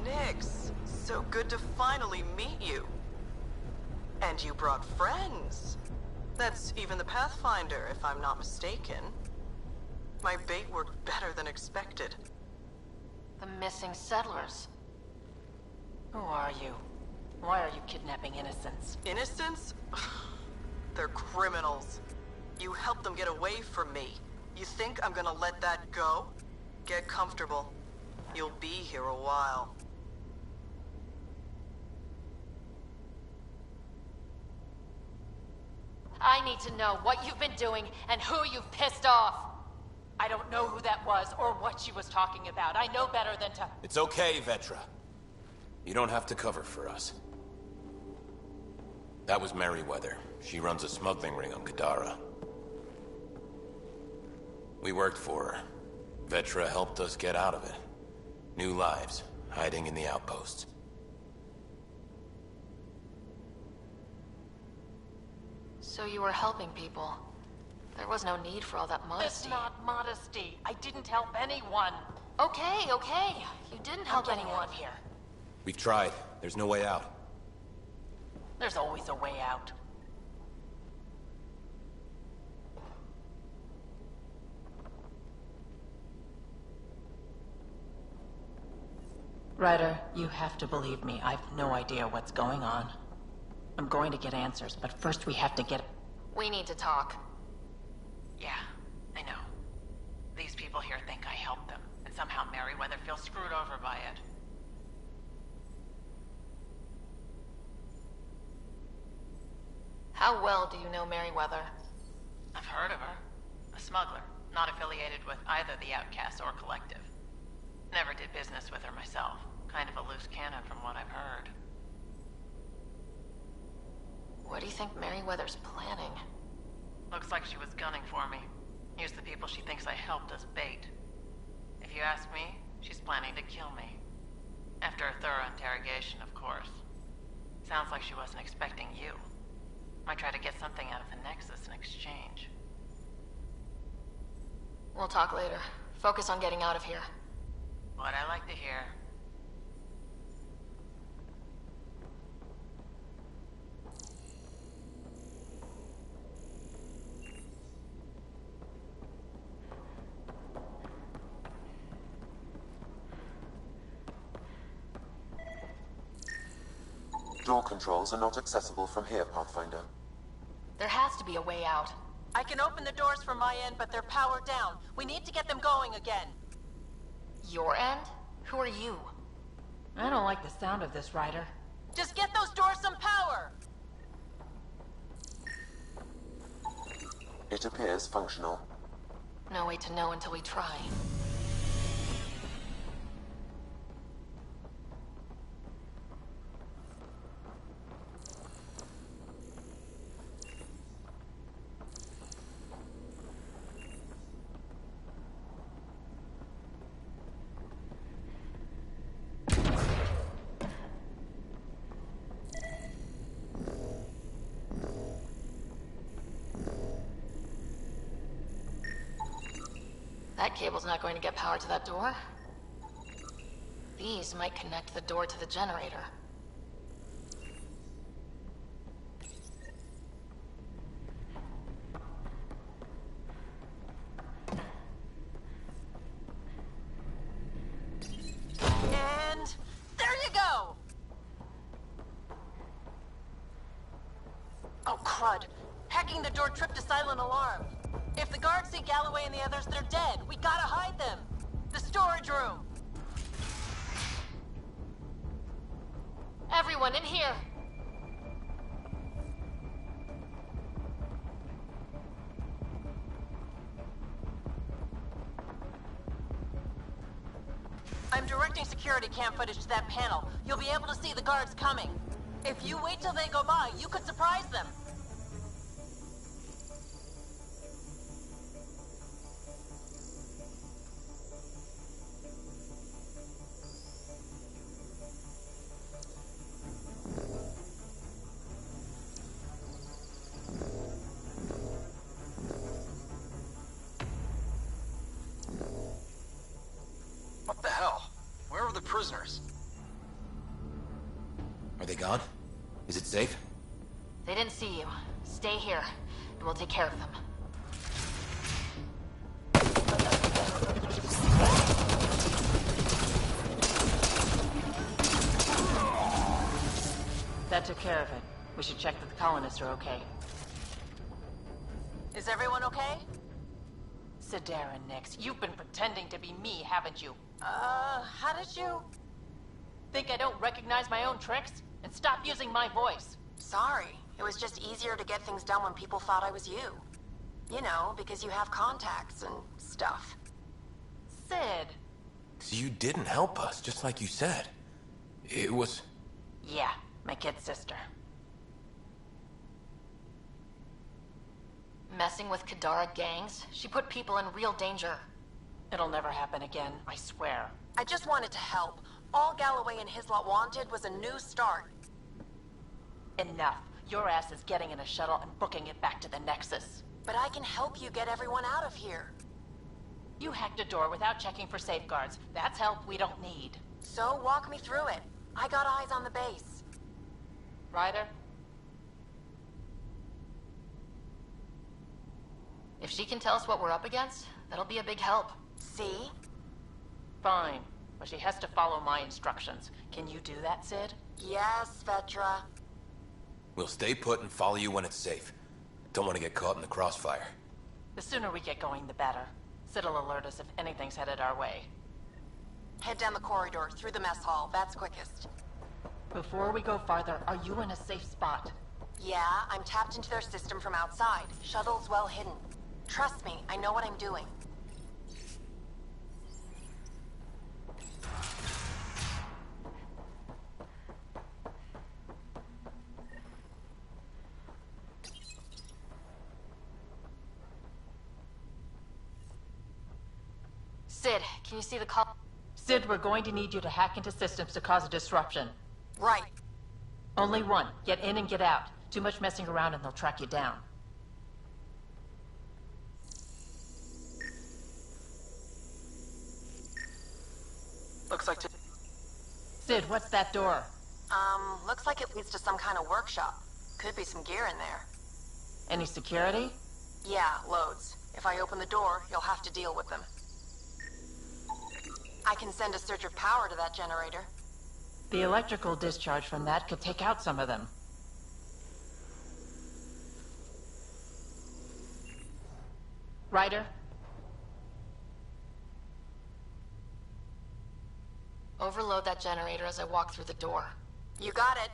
Nix. So good to finally meet you. And you brought friends. That's even the Pathfinder, if I'm not mistaken. My bait worked better than expected. The missing settlers. Who are you? Why are you kidnapping innocents? Innocents? They're criminals. You helped them get away from me. You think I'm gonna let that go? Get comfortable. You'll be here a while. I need to know what you've been doing and who you've pissed off. I don't know who that was or what she was talking about. I know better than to... It's okay, Vetra. You don't have to cover for us. That was Merryweather. She runs a smuggling ring on Kadara. We worked for her. Vetra helped us get out of it. New lives, hiding in the outposts. So you were helping people. There was no need for all that modesty. It's not modesty. I didn't help anyone. Okay. You didn't help anyone here. We've tried. There's no way out. There's always a way out. Ryder, you have to believe me. I've no idea what's going on. I'm going to get answers, but first we have to get... We need to talk. Yeah, I know. These people here think I helped them, and somehow Merryweather feels screwed over by it. How well do you know Merryweather? I've heard of her. A smuggler, not affiliated with either the Outcasts or Collective. Never did business with her myself. Kind of a loose cannon from what I've heard. What do you think Merryweather's planning? Looks like she was gunning for me. Used the people she thinks I helped as bait. If you ask me, she's planning to kill me. After a thorough interrogation, of course. Sounds like she wasn't expecting you. Might try to get something out of the Nexus in exchange. We'll talk later. Focus on getting out of here. What I like to hear. Door controls are not accessible from here, Pathfinder. There has to be a way out. I can open the doors from my end, but they're powered down. We need to get them going again. Your end? Who are you? I don't like the sound of this, Ryder. Just get those doors some power! It appears functional. No way to know until we try. That cable's not going to get power to that door. These might connect the door to the generator. And there you go! Oh, crud. Hacking the door tripped a silent alarm. If the guards see Galloway and the others, they're dead. We gotta hide them. The storage room. Everyone in here! I'm directing security cam footage to that panel. You'll be able to see the guards coming. If you wait till they go by, you could surprise them. What the hell? Where are the prisoners? Are they gone? Is it safe? They didn't see you. Stay here, and we'll take care of them. That took care of it. We should check that the colonists are okay. Is everyone okay? Sidera Nix, you've been pretending to be me, haven't you? How did you? Think I don't recognize my own tricks? And stop using my voice. Sorry. It was just easier to get things done when people thought I was you. You know, because you have contacts and stuff. Sid. So you didn't help us, just like you said. It was... Yeah, my kid sister. Messing with Kadara gangs? She put people in real danger. It'll never happen again, I swear. I just wanted to help. All Galloway and his lot wanted was a new start. Enough. Your ass is getting in a shuttle and booking it back to the Nexus. But I can help you get everyone out of here. You hacked a door without checking for safeguards. That's help we don't need. So walk me through it. I got eyes on the base. Ryder? If she can tell us what we're up against, that'll be a big help. See? Fine. But she has to follow my instructions. Can you do that, Sid? Yes, Vetra. We'll stay put and follow you when it's safe. Don't want to get caught in the crossfire. The sooner we get going, the better. Sid'll alert us if anything's headed our way. Head down the corridor, through the mess hall. That's quickest. Before we go farther, are you in a safe spot? Yeah, I'm tapped into their system from outside. Shuttle's well hidden. Trust me, I know what I'm doing. Sid, can you see the call? Sid, we're going to need you to hack into systems to cause a disruption. Right. Only one. Get in and get out. Too much messing around and they'll track you down. Sid, what's that door? Looks like it leads to some kind of workshop. Could be some gear in there. Any security? Yeah, loads. If I open the door, you'll have to deal with them. I can send a surge of power to that generator. The electrical discharge from that could take out some of them. Ryder? Overload that generator as I walk through the door. You got it.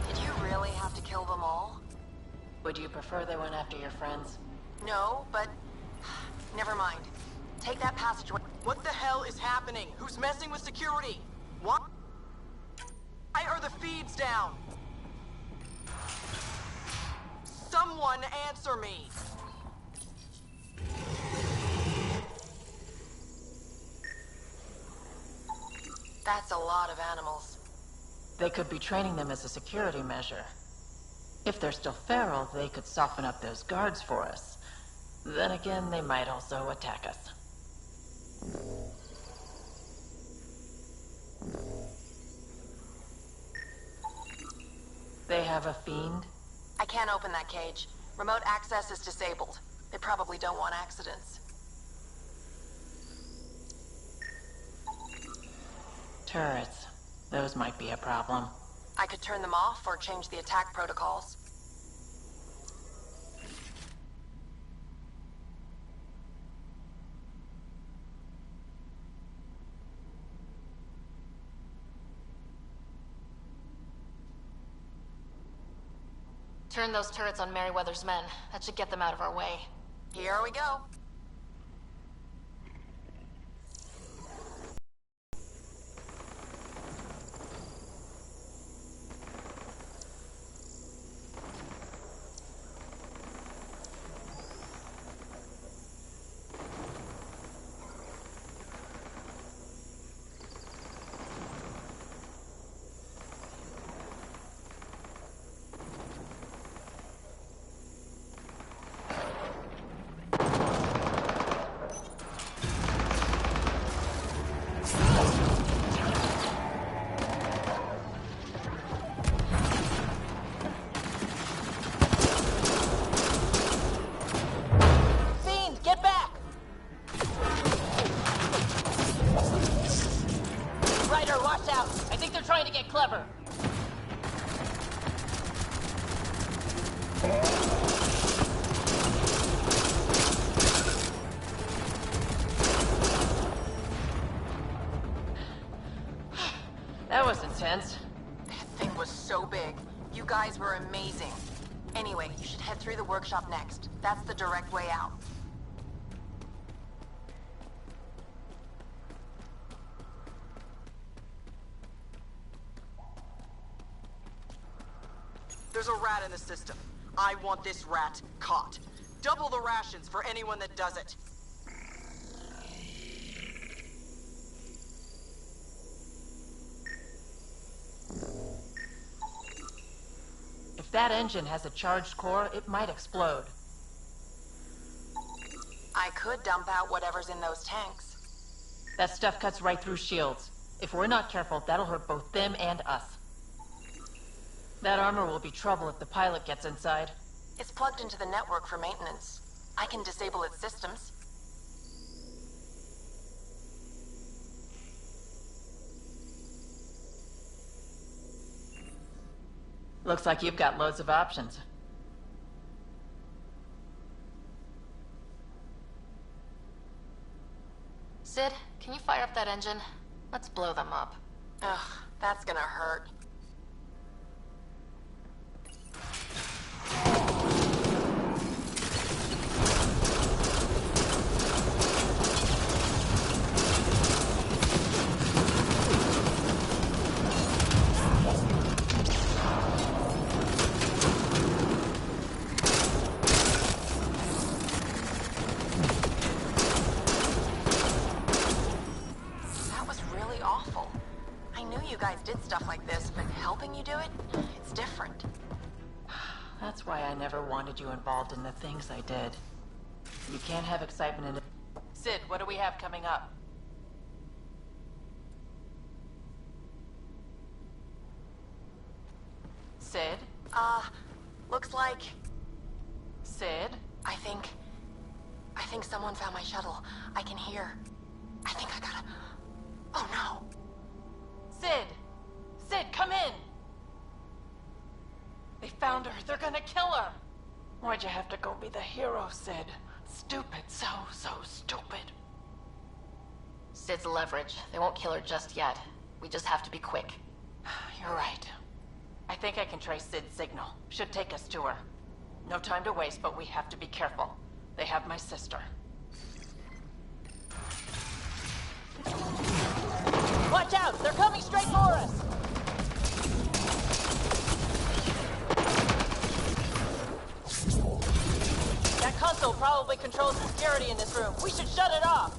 Did you really have to kill them all? Would you prefer they went after your friends? No, but... Never mind. Take that passageway. What the hell is happening? Who's messing with security? What? Why are the feeds down? Someone answer me! That's a lot of animals. They could be training them as a security measure. If they're still feral, they could soften up those guards for us. Then again, they might also attack us. They have a fiend? I can't open that cage. Remote access is disabled. They probably don't want accidents. Turrets. Those might be a problem. I could turn them off or change the attack protocols. Turn those turrets on Merryweather's men. That should get them out of our way. Here we go. Clever. That was intense. That thing was so big. You guys were amazing. Anyway, you should head through the workshop next. That's the direct way out. There's a rat in the system. I want this rat caught. Double the rations for anyone that does it. If that engine has a charged core, it might explode. I could dump out whatever's in those tanks. That stuff cuts right through shields. If we're not careful, that'll hurt both them and us. That armor will be trouble if the pilot gets inside. It's plugged into the network for maintenance. I can disable its systems. Looks like you've got loads of options. Sid, can you fire up that engine? Let's blow them up. Ugh, that's gonna hurt. That's why I never wanted you involved in the things I did. You can't have excitement in... Sid, what do we have coming up? Sid? Looks like... Sid? I think someone found my shuttle. I can hear. I think I gotta... Oh no! Sid! Sid, come in! They found her. They're gonna kill her! Why'd you have to go be the hero, Sid? Stupid. So stupid. Sid's leverage. They won't kill her just yet. We just have to be quick. You're right. I think I can trace Sid's signal. Should take us to her. No time to waste, but we have to be careful. They have my sister. Watch out! They're coming straight for us! That console probably controls the security in this room. We should shut it off!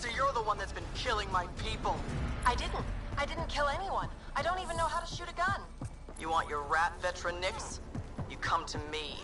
So you're the one that's been killing my people. I didn't kill anyone. I don't even know how to shoot a gun. You want your rat veteran nicks? You come to me.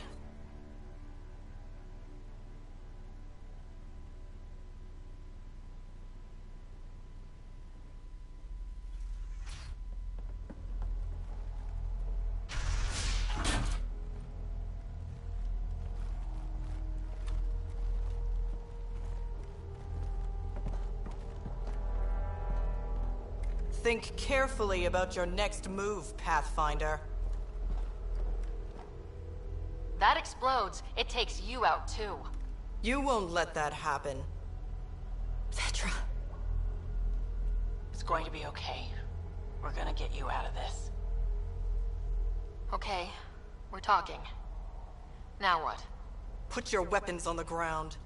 Think carefully about your next move, Pathfinder. That explodes. It takes you out, too. You won't let that happen. Vetra. It's going to be okay. We're gonna get you out of this. Okay, we're talking. Now what? Put your weapons on the ground.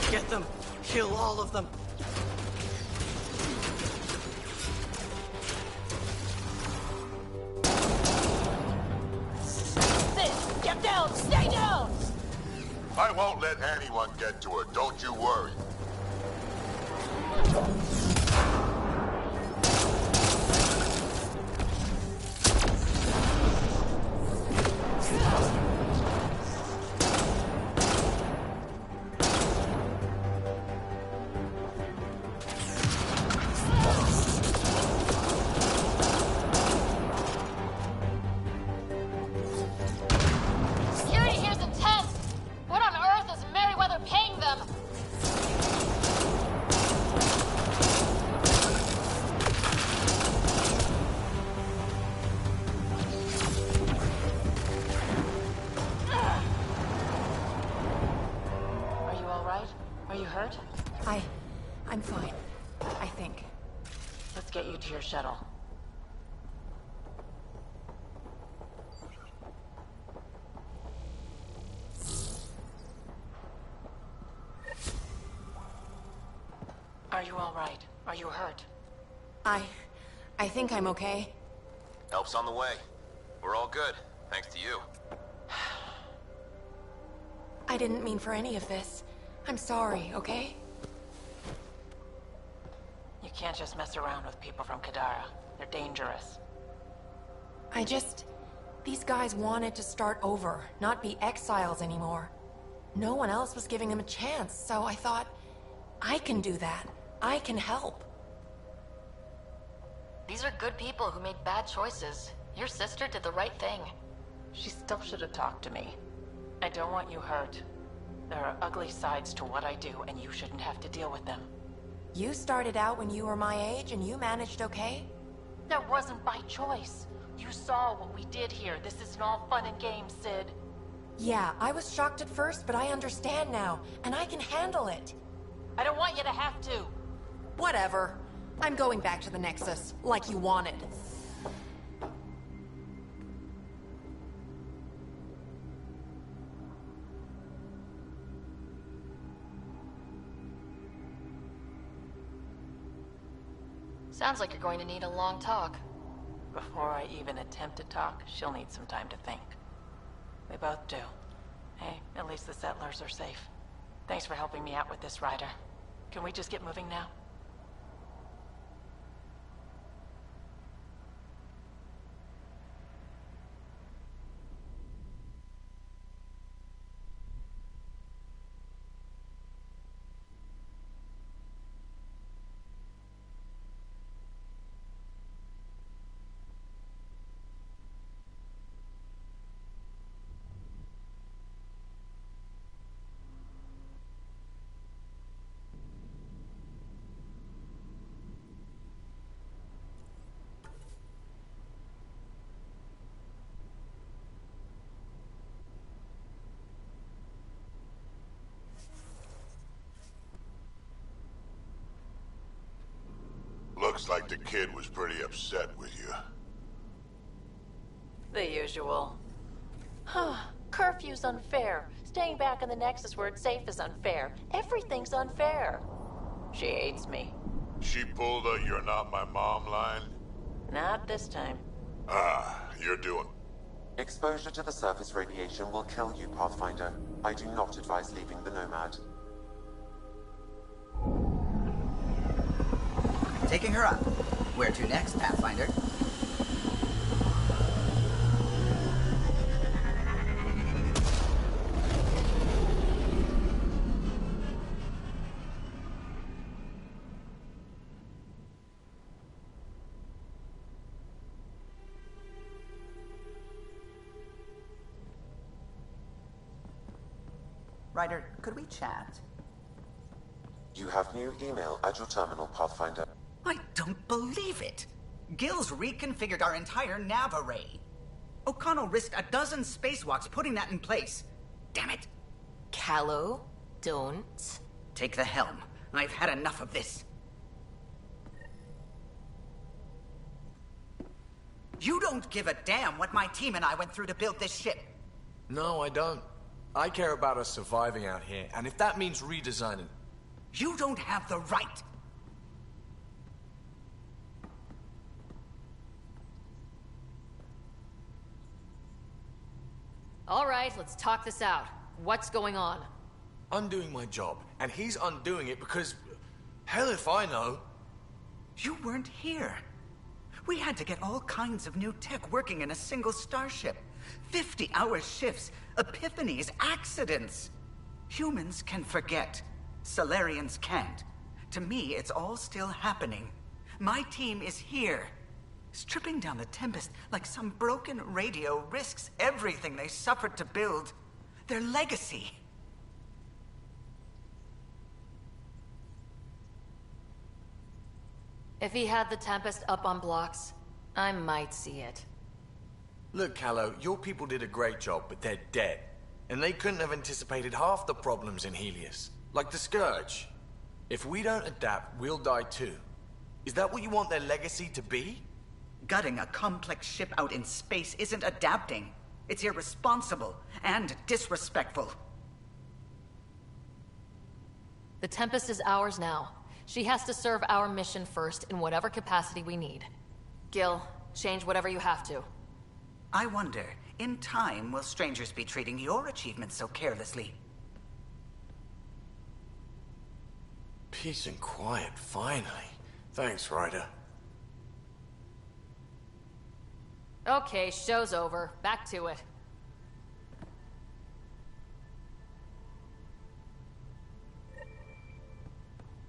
Get them! Kill all of them! Sid, get down! Stay down! I won't let anyone get to her, don't you worry. Security here's intense! What on earth is Merryweather paying them? Are you alright? Are you hurt? I'm fine. I think. Let's get you to your shuttle. Are you alright? Are you hurt? I think I'm okay. Help's on the way. We're all good, thanks to you. I didn't mean for any of this. I'm sorry, okay? You can't just mess around with people from Kadara. They're dangerous. These guys wanted to start over, not be exiles anymore. No one else was giving them a chance, so I thought, I can do that. I can help. These are good people who made bad choices. Your sister did the right thing. She still should have talked to me. I don't want you hurt. There are ugly sides to what I do, and you shouldn't have to deal with them. You started out when you were my age and you managed okay? That wasn't by choice. You saw what we did here. This isn't all fun and games, Sid. Yeah, I was shocked at first, but I understand now, and I can handle it. I don't want you to have to. Whatever. I'm going back to the Nexus, like you wanted. Sounds like you're going to need a long talk. Before I even attempt to talk, she'll need some time to think. We both do. Hey, at least the settlers are safe. Thanks for helping me out with this, Ryder. Can we just get moving now? Looks like the kid was pretty upset with you. The usual. Curfew's unfair. Staying back in the Nexus where it's safe is unfair. Everything's unfair. She hates me. She pulled a "you're not my mom" line? Not this time. You're doing... Exposure to the surface radiation will kill you, Pathfinder. I do not advise leaving the Nomad. Taking her up. Where to next, Pathfinder? Ryder, could we chat? You have new email at your terminal, Pathfinder. I don't believe it! Gil's reconfigured our entire nav array. O'Connell risked a dozen spacewalks putting that in place. Damn it! Callow, don't. Take the helm. I've had enough of this. You don't give a damn what my team and I went through to build this ship. No, I don't. I care about us surviving out here, and if that means redesigning... You don't have the right! All right, let's talk this out. What's going on? I'm doing my job, and he's undoing it because... Hell if I know. You weren't here. We had to get all kinds of new tech working in a single starship. 50-hour shifts, epiphanies, accidents. Humans can forget. Solarians can't. To me, it's all still happening. My team is here. Stripping down the Tempest like some broken radio risks everything they suffered to build. Their legacy. If he had the Tempest up on blocks, I might see it. Look, Callow, your people did a great job, but they're dead. And they couldn't have anticipated half the problems in Helios. Like the Scourge. If we don't adapt, we'll die too. Is that what you want their legacy to be? Gutting a complex ship out in space isn't adapting. It's irresponsible and disrespectful. The Tempest is ours now. She has to serve our mission first in whatever capacity we need. Gil, change whatever you have to. I wonder, in time, will strangers be treating your achievements so carelessly? Peace and quiet, finally. Thanks, Ryder. Okay, show's over. Back to it.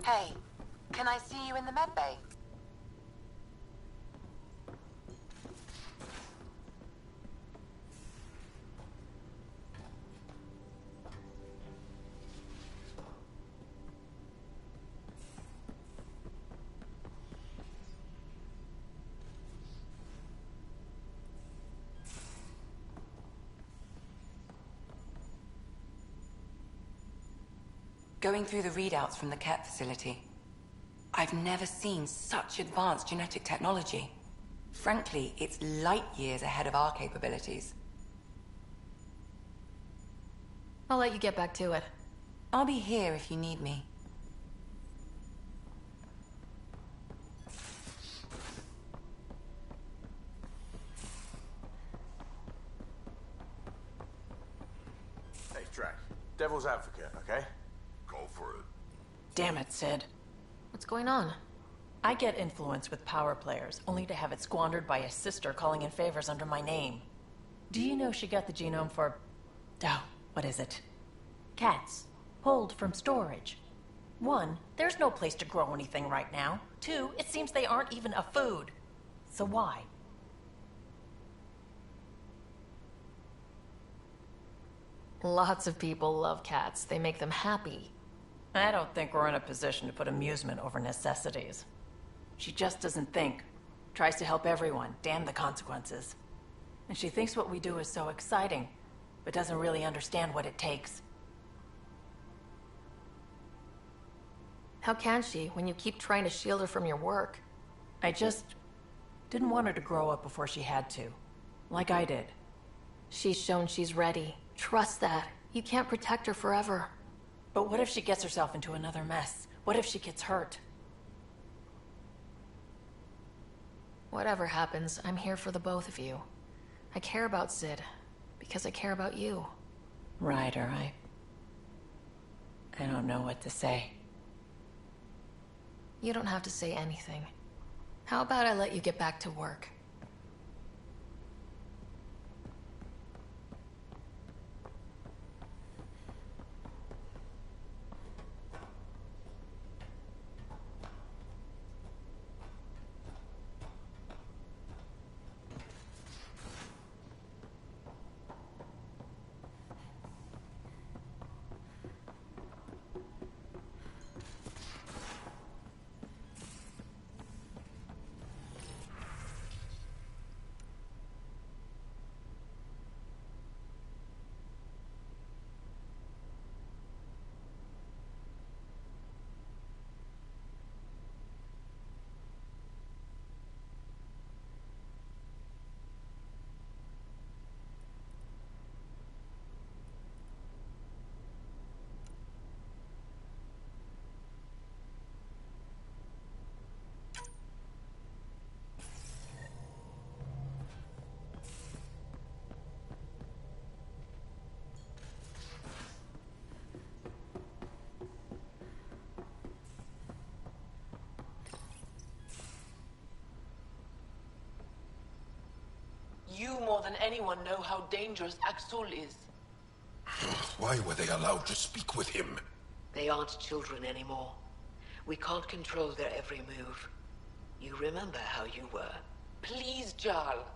Hey, can I see you in the med bay? Going through the readouts from the Ket facility, I've never seen such advanced genetic technology. Frankly, it's light years ahead of our capabilities. I'll let you get back to it. I'll be here if you need me. Hey, Drac. Devil's advocate, okay? Go for it. Damn it, Sid. What's going on? I get influence with power players, only to have it squandered by a sister calling in favors under my name. Do you know she got the genome for... oh, what is it? Cats. Pulled from storage. 1, there's no place to grow anything right now. 2, it seems they aren't even a food. So why? Lots of people love cats. They make them happy. I don't think we're in a position to put amusement over necessities. She just doesn't think. Tries to help everyone, damn the consequences. And she thinks what we do is so exciting, but doesn't really understand what it takes. How can she, when you keep trying to shield her from your work? I just didn't want her to grow up before she had to. Like I did. She's shown she's ready. Trust that. You can't protect her forever. But what if she gets herself into another mess? What if she gets hurt? Whatever happens, I'm here for the both of you. I care about Sid, because I care about you. Ryder, I don't know what to say. You don't have to say anything. How about I let you get back to work? You more than anyone know how dangerous Axol is. Why were they allowed to speak with him? They aren't children anymore. We can't control their every move. You remember how you were. Please, Jarl.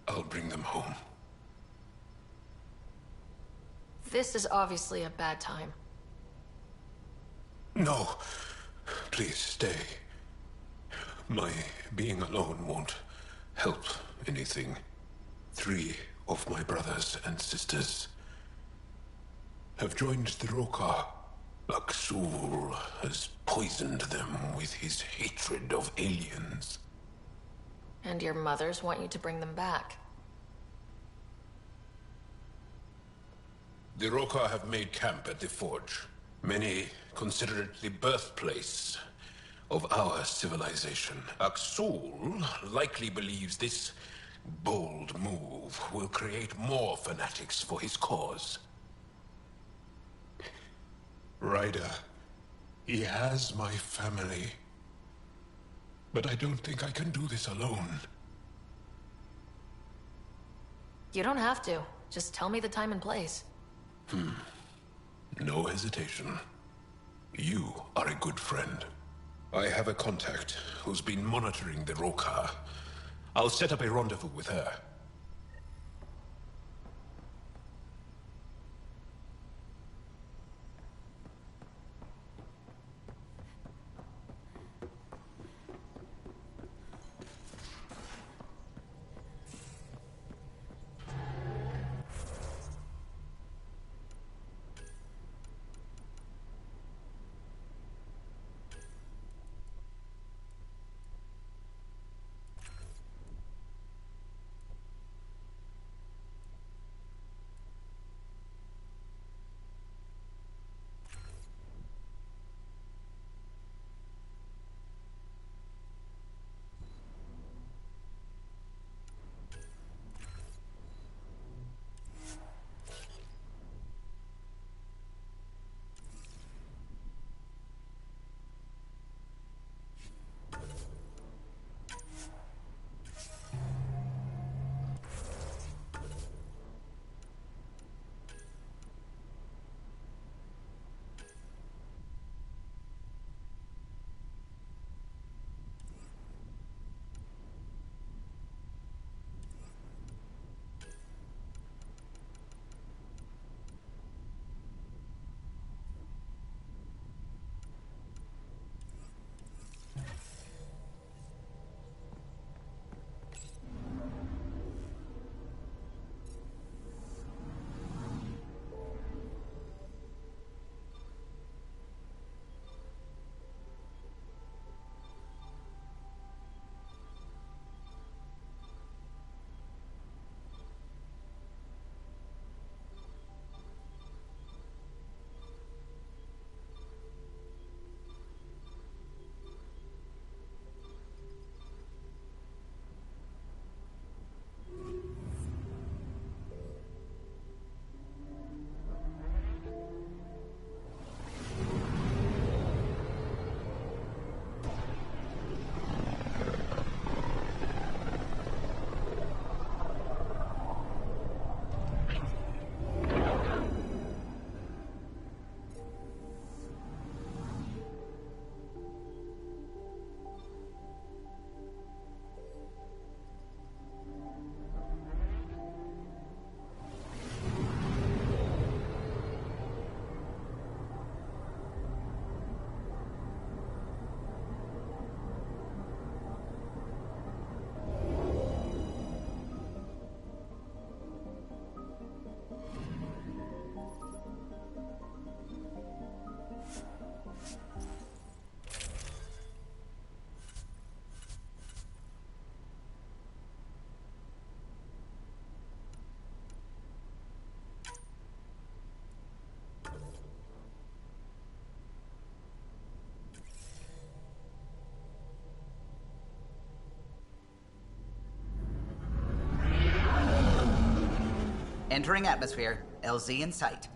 I'll bring them home. This is obviously a bad time. No. Please stay. My being alone won't help anything. 3 of my brothers and sisters have joined the Rokar. Axul has poisoned them with his hatred of aliens. And your mothers want you to bring them back. The Rokar have made camp at the Forge. Many consider it the birthplace of our civilization. Axul likely believes this bold move will create more fanatics for his cause. Ryder, he has my family. But I don't think I can do this alone. You don't have to. Just tell me the time and place. No hesitation. You are a good friend. I have a contact who's been monitoring the Rokar. I'll set up a rendezvous with her. Entering atmosphere. LZ in sight.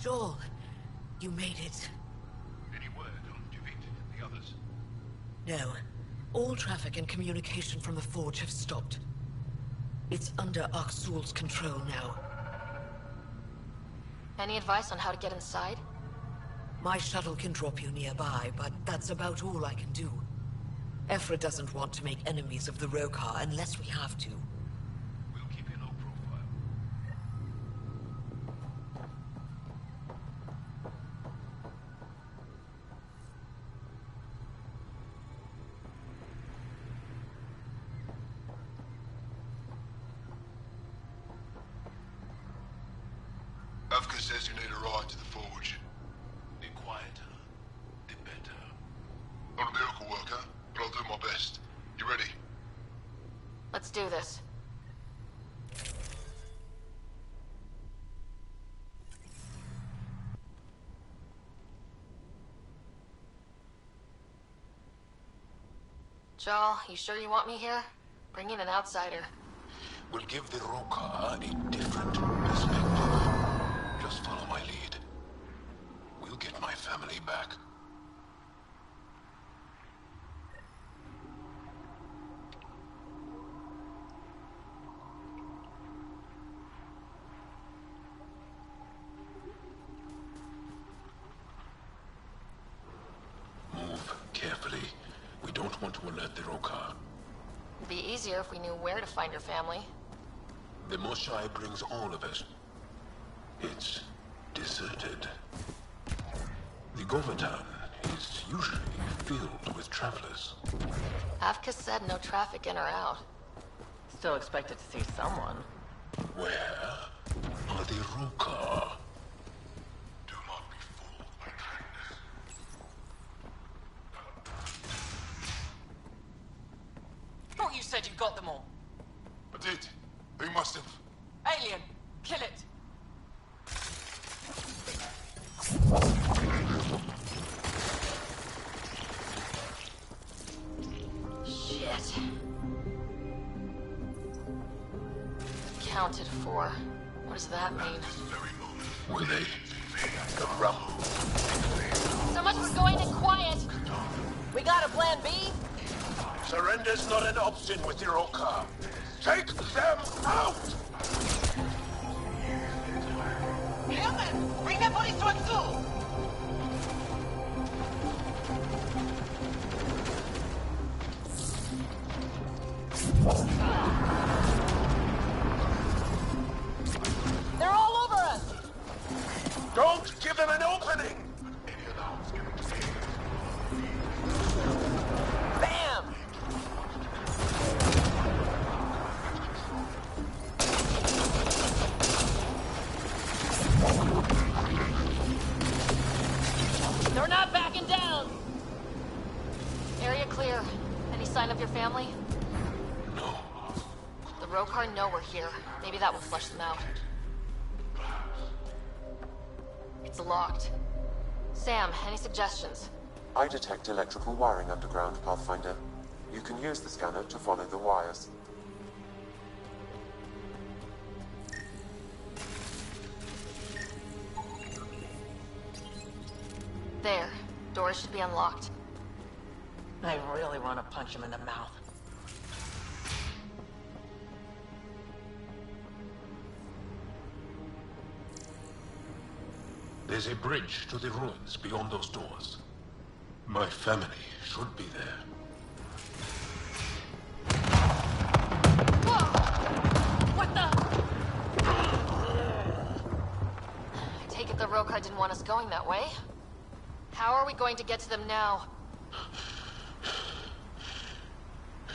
Joel, you made it. Any word on Javit and the others? No. All traffic and communication from the Forge have stopped. It's under Aksul's control now. Any advice on how to get inside? My shuttle can drop you nearby, but that's about all I can do. Ephra doesn't want to make enemies of the Rokar unless we have to. We'll keep a low profile. Avka says you need a ride to the Forge. The quieter, the better. Not a miracle worker, but I'll do my best. You ready? Let's do this. Jarl, you sure you want me here? Bring in an outsider. We'll give the Rokar a different perspective. Just follow my lead. We'll get my family back. Move carefully. We don't want to alert the Rokar. It'd be easier if we knew where to find your family. The Moshai brings all of us. It's deserted. The Govatan is usually filled with travelers. Avka said no traffic in or out. Still expected to see someone. Where are the Rokar? Do not be fooled by kindness. Thought you said you got them all. I did. They must have. Alien, kill it. Shit. Counted for. What does that mean? Were they? The rumble. So much for going in quiet! We got a plan B? Surrender's not an option with the Rokar. Take them out! Hellman, bring that body to Aksul! They're all over us! Don't give them an opening! Bam! They're not backing down! Area clear. Any sign of your family? No. The Rokar know we're here. Maybe that will flush them out. It's locked. Sam, any suggestions? I detect electrical wiring underground, Pathfinder. You can use the scanner to follow the wires. There. Doors should be unlocked. I really want to punch him in the mouth. There's a bridge to the ruins beyond those doors. My family should be there. What the? I take it the Rokar didn't want us going that way. How are we going to get to them now?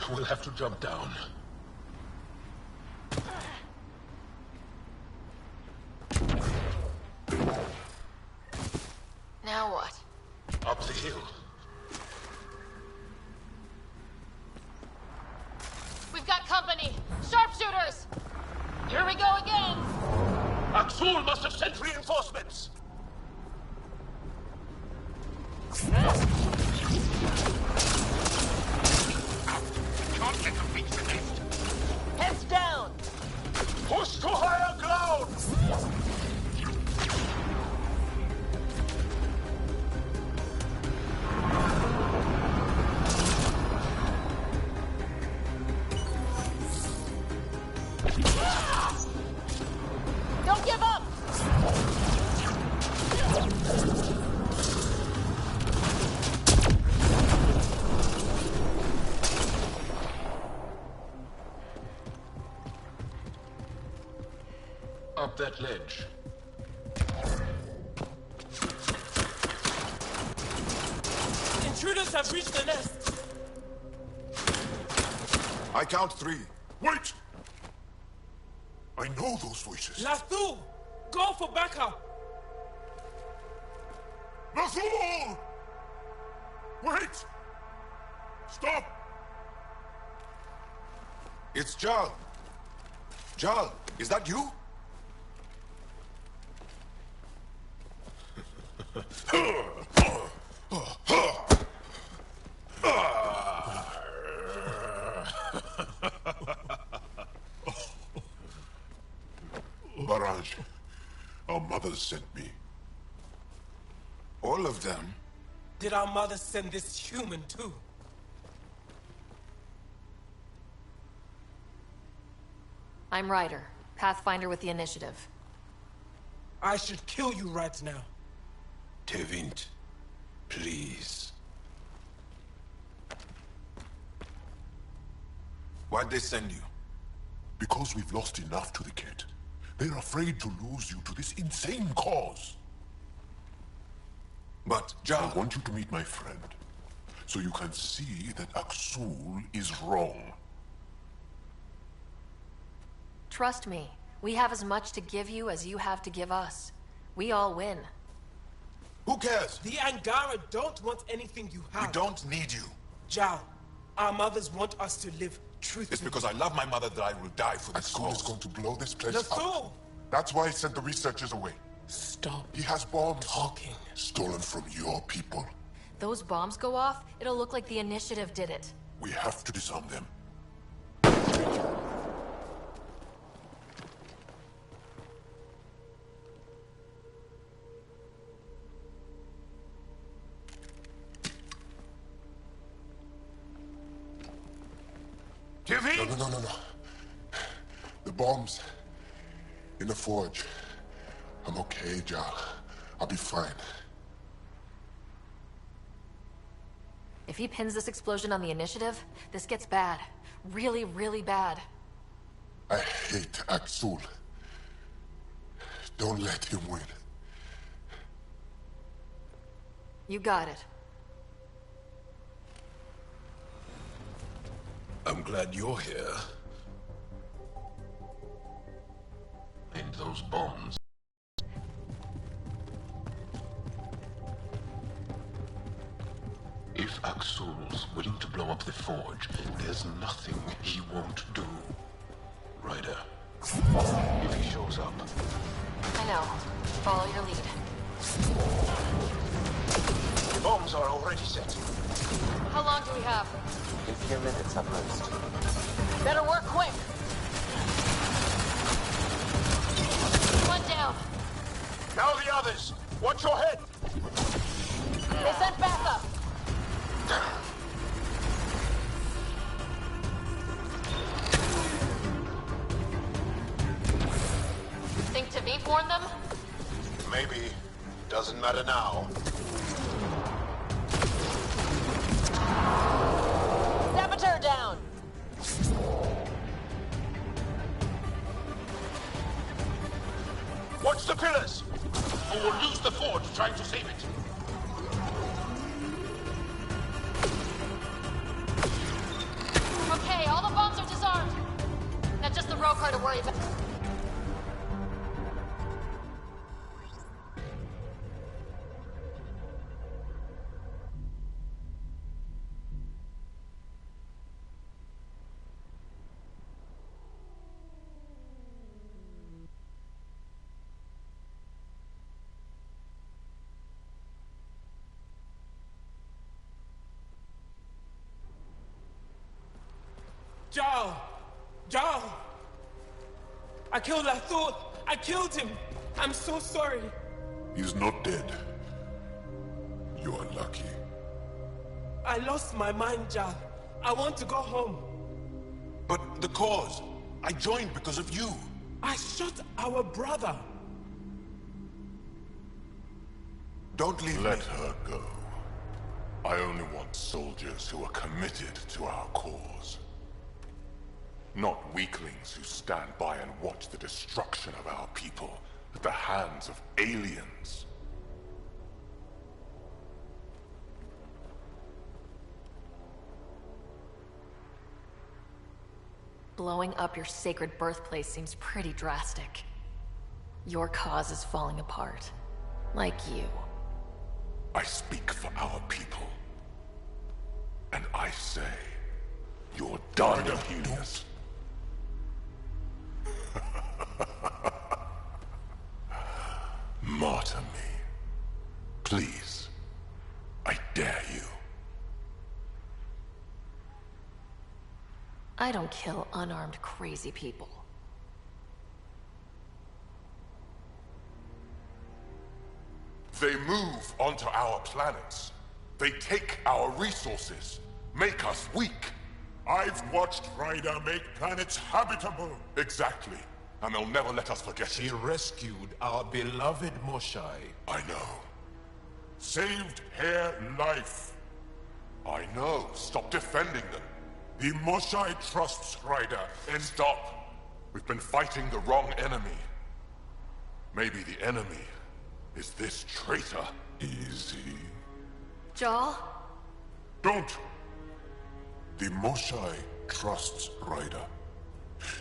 We'll have to jump down. Now what? Up the hill. We've got company! Sharpshooters! Here we go again! Aksul must have sent reinforcements! Can't get them reach the nest. Heads down! Push to higher ground! Don't give up! Up that ledge. Intruders have reached the nest. I count 3. Wait! I know those voices. Lathul! Go for backup! Lathul! Wait! Stop! It's Jal. Jal, is that you? Barrage, our mothers sent me. All of them? Did our mother send this human too? I'm Ryder, Pathfinder with the Initiative. I should kill you right now. Tevint, please. Why'd they send you? Because we've lost enough to the kid. They're afraid to lose you to this insane cause. But, Jal, I want you to meet my friend, so you can see that Aksul is wrong. Trust me, we have as much to give you as you have to give us. We all win. Who cares? The Angara don't want anything you have. We don't need you. Jal, our mothers want us to live truthfully. It's because I love my mother that I will die for this cause. Aksul is going to blow this place Lathul! up. That's why he sent the researchers away. Stop. He has bombs. Talking. Stolen from your people. Those bombs go off, it'll look like the Initiative did it. We have to disarm them. No. The bombs in the forge. I'm okay, Jal. I'll be fine. If he pins this explosion on the Initiative, this gets bad. Really, really bad. I hate Aksul. Don't let him win. You got it. I'm glad you're here. And those bombs. If Aksul's willing to blow up the forge, there's nothing he won't do. Ryder, if he shows up. I know. Follow your lead. The bombs are already set. How long do we have? A few minutes at most. Better work quick! One down. Now the others! Watch your head! They sent backup! Think Tavit warned them? Maybe. Doesn't matter now. Saboteur down! Watch the pillars! Or we'll lose the forge trying to save it. Okay, all the bombs are disarmed. Now just the rogue car to worry about. Jarl! Jarl! I killed Lathor! I killed him! I'm so sorry! He's not dead. You are lucky. I lost my mind, Jarl. I want to go home. But the cause, I joined because of you. I shot our brother. Don't leave Let her go. I only want soldiers who are committed to our cause. Not weaklings who stand by and watch the destruction of our people at the hands of aliens. Blowing up your sacred birthplace seems pretty drastic. Your cause is falling apart. Like you. I speak for our people. And I say, you're done, Helios. Martyr me. Please. I dare you. I don't kill unarmed crazy people. They move onto our planets. They take our resources, make us weak. I've watched Ryder make planets habitable. Exactly. And they'll never let us forget it. He rescued our beloved Moshai. I know. Saved her life. I know. Stop defending them. The Moshai trusts Ryder. And stop. We've been fighting the wrong enemy. Maybe the enemy is this traitor. Easy. Jarl? Don't! The Moshai trusts Ryder.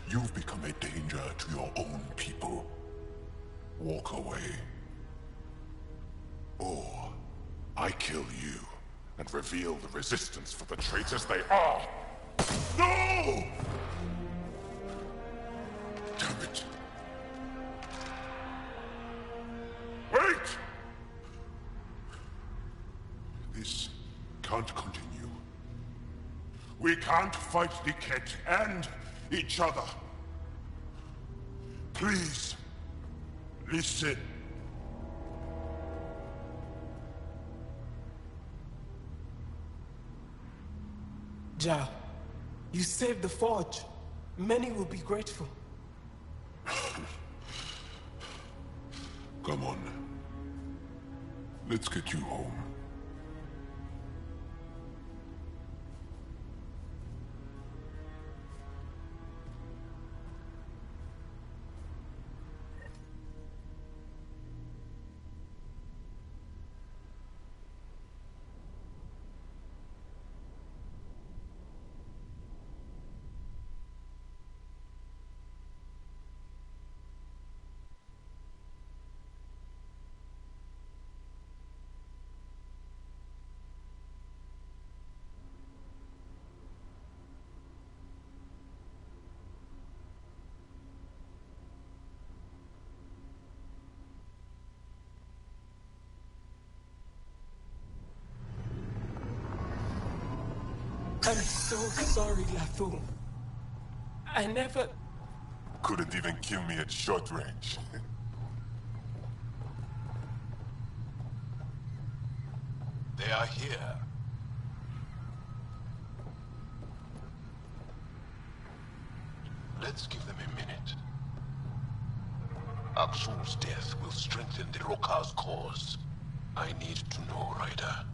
You've become a danger to your own people. Walk away. Or I kill you and reveal the resistance for the traitors they are. No! Damn it. Wait! This can't continue. We can't fight the Ket and each other. Please, listen. Jarl, you saved the forge. Many will be grateful. Come on. Let's get you home. I'm so sorry, Lathor. I never... Couldn't even kill me at short range. They are here. Let's give them a minute. Aksul's death will strengthen the Rokar's cause. I need to know, Ryder.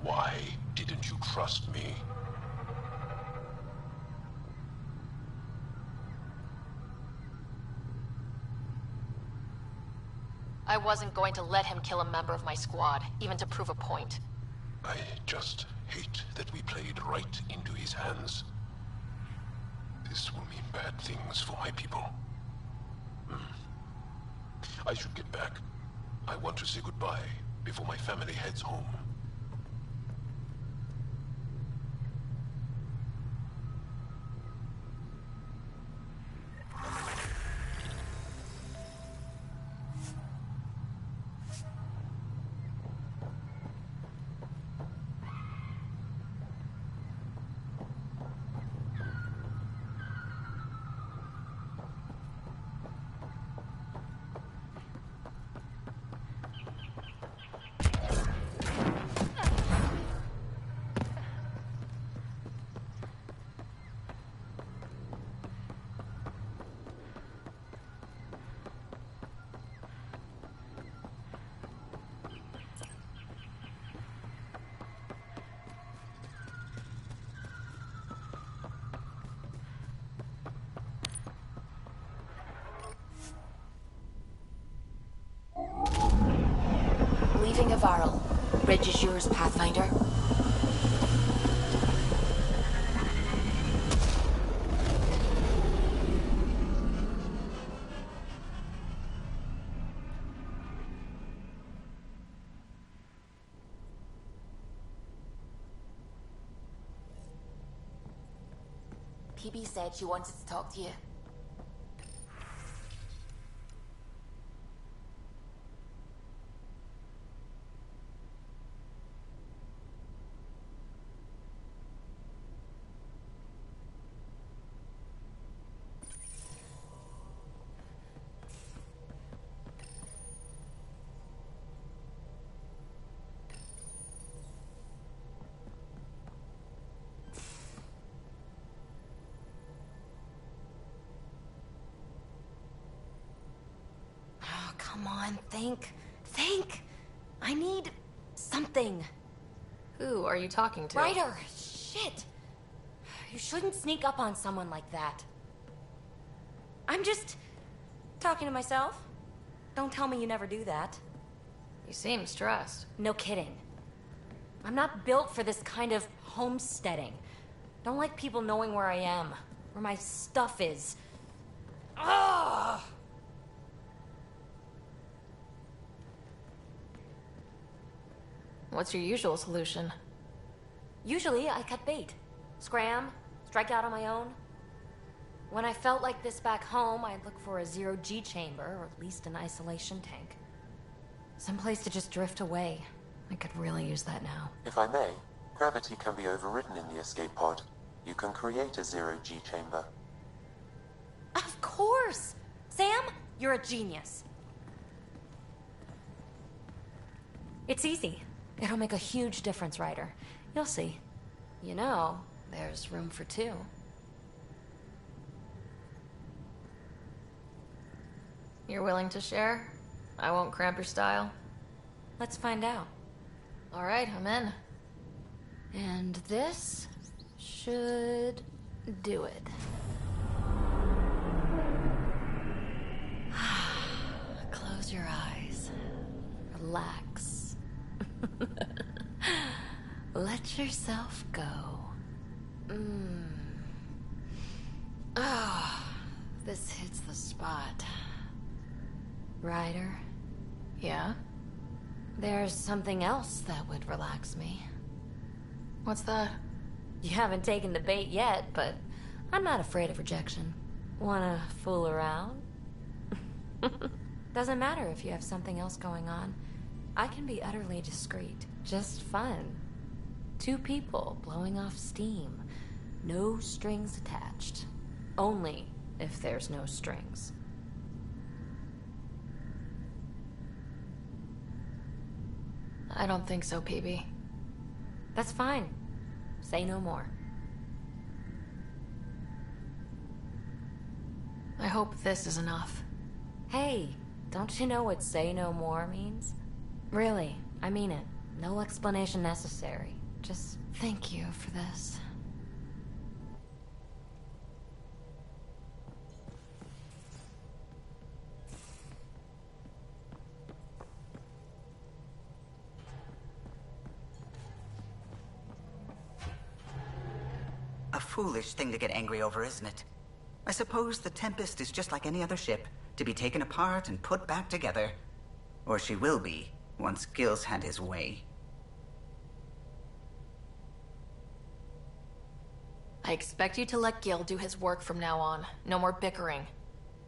Why didn't you trust me? I wasn't going to let him kill a member of my squad, even to prove a point. I just hate that we played right into his hands. This will mean bad things for my people. I should get back. I want to say goodbye before my family heads home. Leaving a Varl. Bridge is yours, Pathfinder. PB said she wanted to talk to you. Come on, think. Think! I need something. Who are you talking to? Ryder! Shit! You shouldn't sneak up on someone like that. I'm just talking to myself. Don't tell me you never do that. You seem stressed. No kidding. I'm not built for this kind of homesteading. Don't like people knowing where I am, where my stuff is. Ugh! What's your usual solution? Usually, I cut bait. Scram, strike out on my own. When I felt like this back home, I'd look for a zero-G chamber, or at least an isolation tank. Someplace to just drift away. I could really use that now. If I may, gravity can be overridden in the escape pod. You can create a zero-G chamber. Of course! Sam, you're a genius. It's easy. It'll make a huge difference, Ryder. You'll see. You know, there's room for two. You're willing to share? I won't cramp your style. Let's find out. All right, I'm in. And this should do it. Close your eyes. Relax. Let yourself go. Ah, this hits the spot. Ryder? Yeah? There's something else that would relax me. What's that? You haven't taken the bait yet, but I'm not afraid of rejection. Wanna fool around? Doesn't matter if you have something else going on. I can be utterly discreet. Just fun. Two people blowing off steam. No strings attached. Only if there's no strings. I don't think so, PB. That's fine. Say no more. I hope this is enough. Hey, don't you know what say no more means? Really, I mean it. No explanation necessary. Just thank you for this. A foolish thing to get angry over, isn't it? I suppose the Tempest is just like any other ship, to be taken apart and put back together. Or she will be, once Gil's had his way. I expect you to let Gil do his work from now on. No more bickering.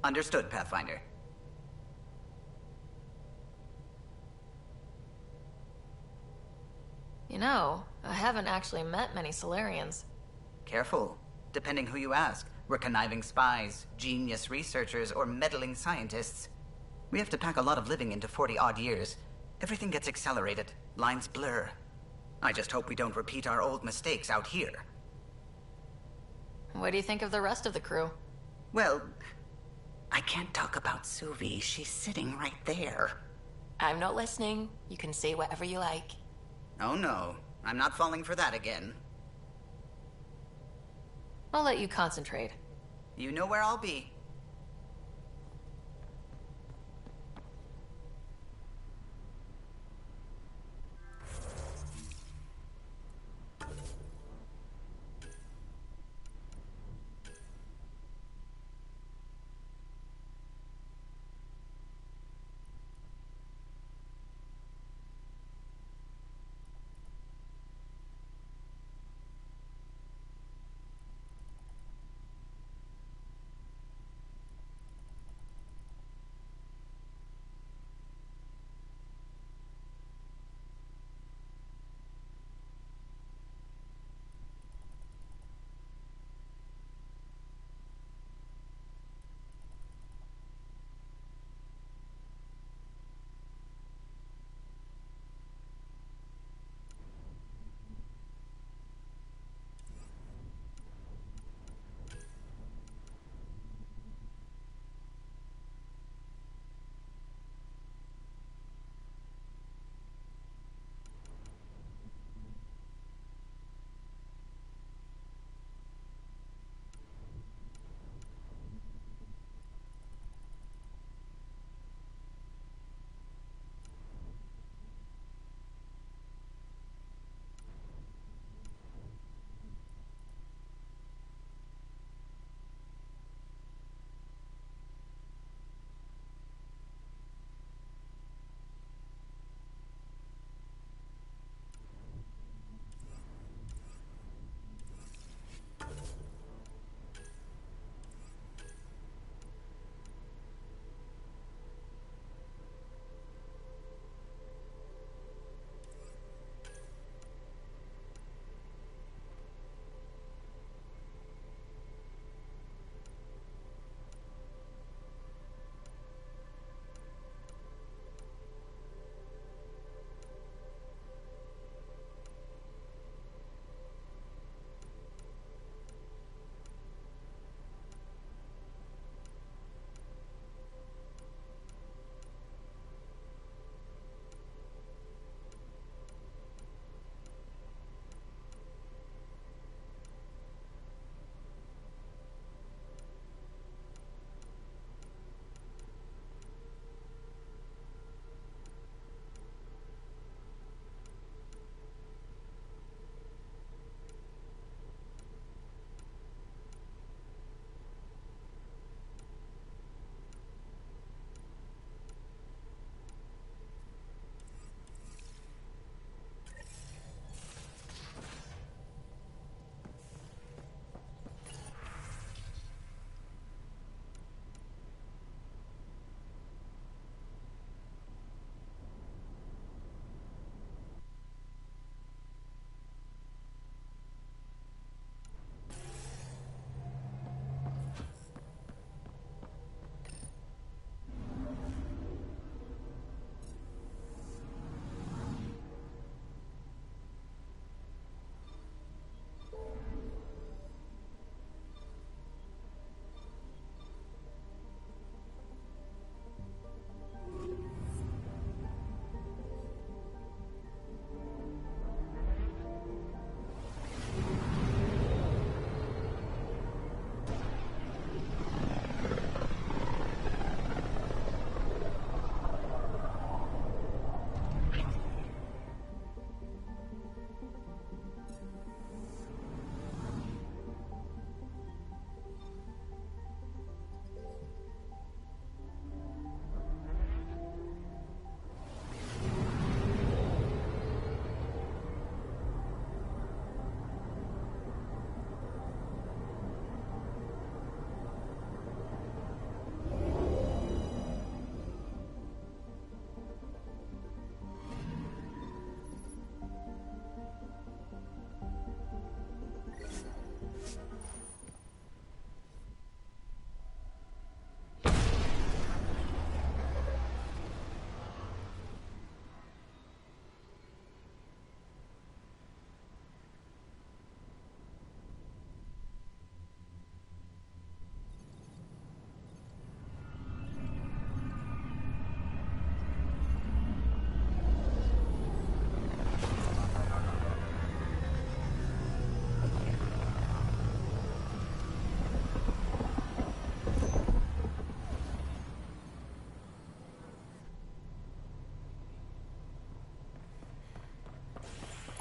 Understood, Pathfinder. You know, I haven't actually met many Solarians. Careful. Depending who you ask, we're conniving spies, genius researchers, or meddling scientists. We have to pack a lot of living into 40-odd years. Everything gets accelerated. Lines blur. I just hope we don't repeat our old mistakes out here. What do you think of the rest of the crew? Well, I can't talk about Suvi. She's sitting right there. I'm not listening. You can say whatever you like. Oh no, I'm not falling for that again. I'll let you concentrate. You know where I'll be.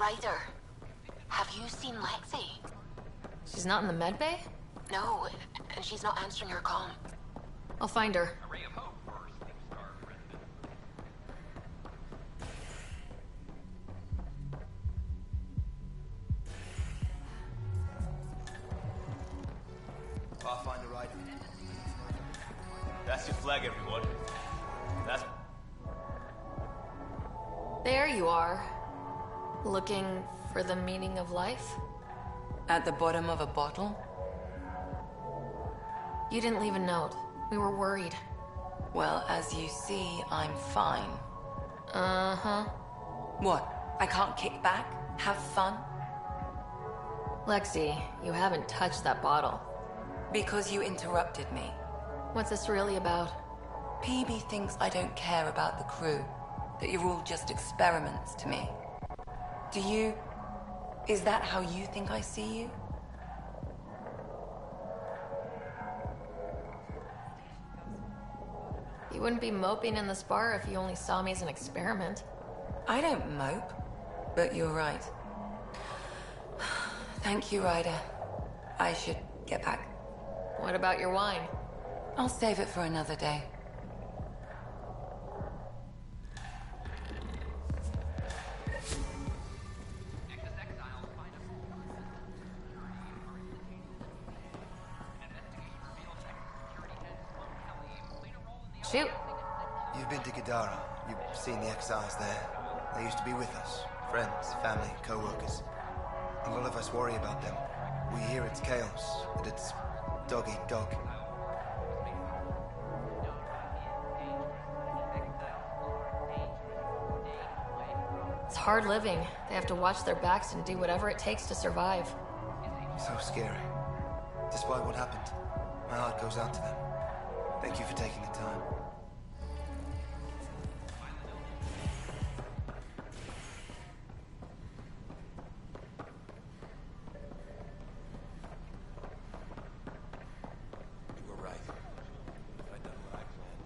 Ryder, have you seen Lexi? She's not in the med bay? No, and she's not answering her comm. I'll find her. A ray of hope for Sleepstar Brendan. Pathfinder Ryder. That's your flag, everyone. That's... There you are. Looking for the meaning of life? At the bottom of a bottle? You didn't leave a note. We were worried. Well, as you see, I'm fine. Uh-huh. What? I can't kick back? Have fun? Lexi, you haven't touched that bottle. Because you interrupted me. What's this really about? PB thinks I don't care about the crew. That you're all just experiments to me. Do you... Is that how you think I see you? You wouldn't be moping in this bar if you only saw me as an experiment. I don't mope, but you're right. Thank you, Ryder. I should get back. What about your wine? I'll save it for another day. Shoot. You've been to Gadara. You've seen the exiles there. They used to be with us. Friends, family, co-workers. A lot of us worry about them. We hear it's chaos, that it's dog eat dog. It's hard living. They have to watch their backs and do whatever it takes to survive. So scary. Despite what happened, my heart goes out to them. Thank you for taking the time. You were right. I done what I planned.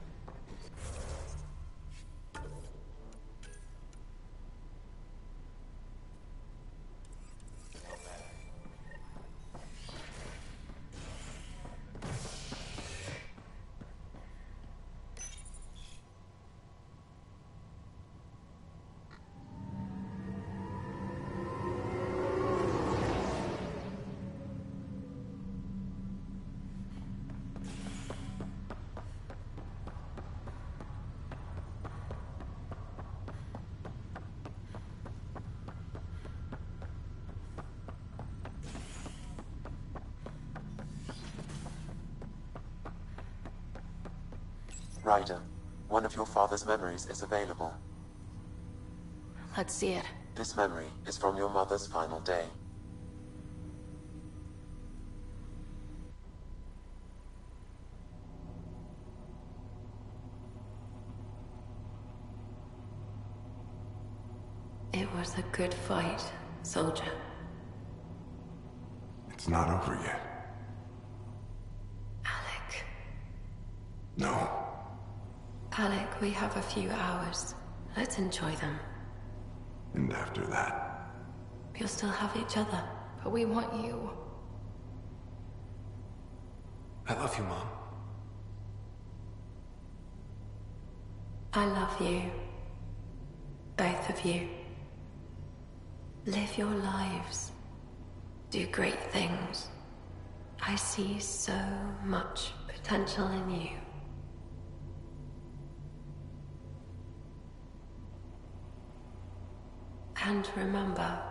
Ryder, one of your father's memories is available. Let's see it. This memory is from your mother's final day. It was a good fight, soldier. It's not over yet. Alec. No. Alec, we have a few hours. Let's enjoy them. And after that? We'll still have each other. But we want you. I love you, Mom. I love you. Both of you. Live your lives. Do great things. I see so much potential in you. And remember,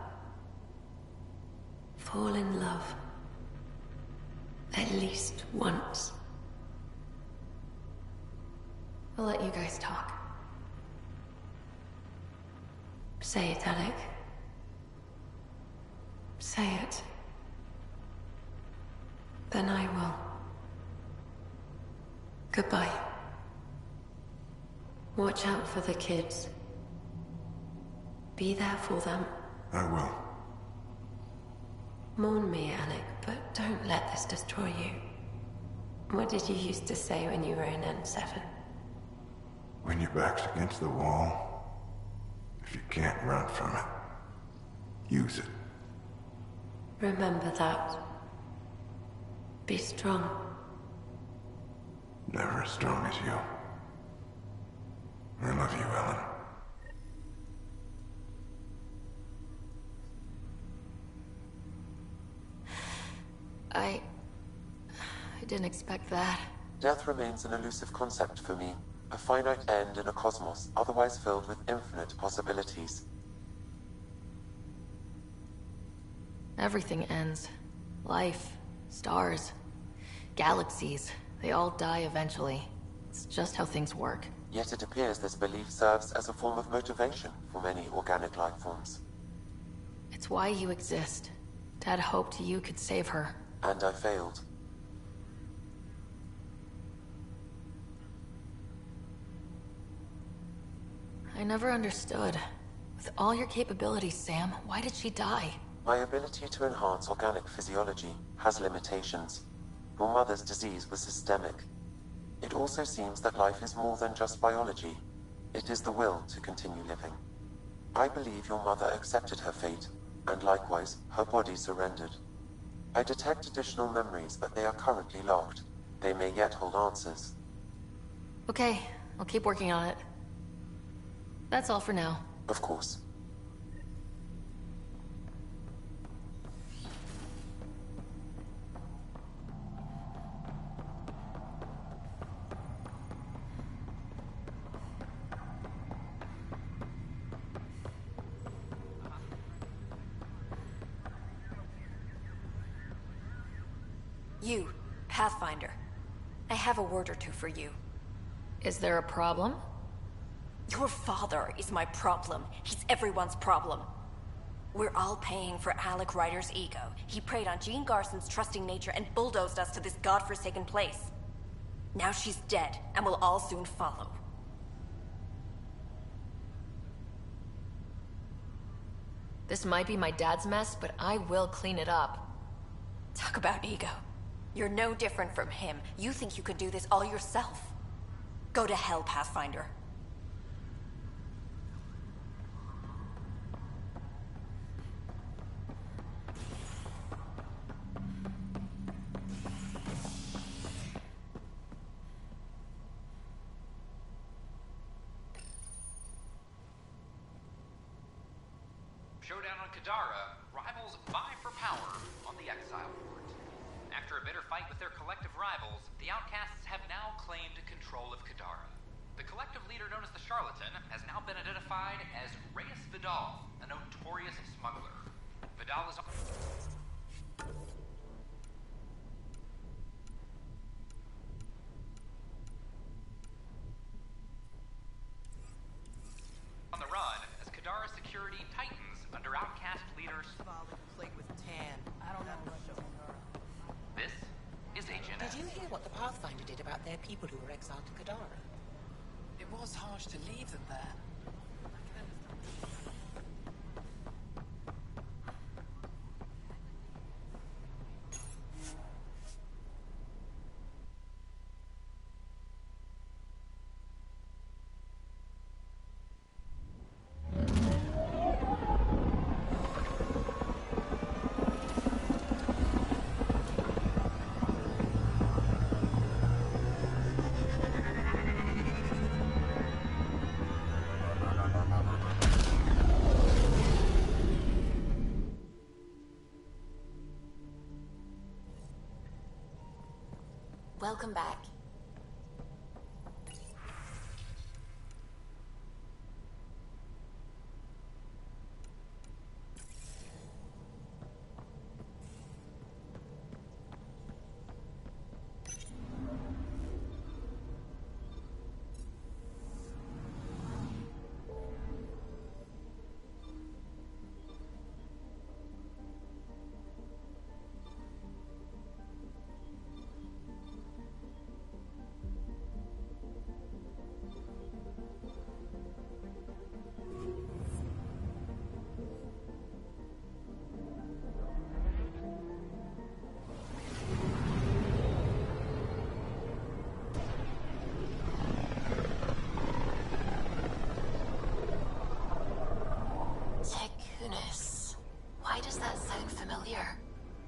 fall in love. At least once. We'll let you guys talk. Say it, Alec. Say it. Then I will. Goodbye. Watch out for the kids. Be there for them. I will. Mourn me, Alec, but don't let this destroy you. What did you used to say when you were in N7? When your back's against the wall, if you can't run from it, Use it. Remember that. Be strong. Never as strong as you. I love you, Ellen. I didn't expect that. Death remains an elusive concept for me. A finite end in a cosmos otherwise filled with infinite possibilities. Everything ends. Life, stars, galaxies. They all die eventually. It's just how things work. Yet it appears this belief serves as a form of motivation for many organic life forms. It's why you exist. Dad hoped you could save her. And I failed. I never understood. With all your capabilities, Sam, why did she die? My ability to enhance organic physiology has limitations. Your mother's disease was systemic. It also seems that life is more than just biology. It is the will to continue living. I believe your mother accepted her fate, and likewise, her body surrendered. I detect additional memories, but they are currently locked. They may yet hold answers. Okay, I'll keep working on it. That's all for now. Of course. You, Pathfinder. I have a word or two for you. Is there a problem? Your father is my problem. He's everyone's problem. We're all paying for Alec Ryder's ego. He preyed on Jean Garson's trusting nature and bulldozed us to this godforsaken place. Now she's dead, and we'll all soon follow. This might be my dad's mess, but I will clean it up. Talk about ego. You're no different from him. You think you could do this all yourself. Go to hell, Pathfinder. Showdown on Kadara, rivals vie for power on the Exile Fort. After a bitter fight with their collective rivals, the Outcasts have now claimed control of Kadara. The collective leader known as the Charlatan has now been identified as Reyes Vidal, a notorious smuggler. Vidal is on the run as Kadara security tightens under Outcast leaders. Plate with tan. I don't know much of her. This is Agent Did you hear what the Pathfinder did about their people who were exiled to Kadara? It was harsh to leave them there. Welcome back.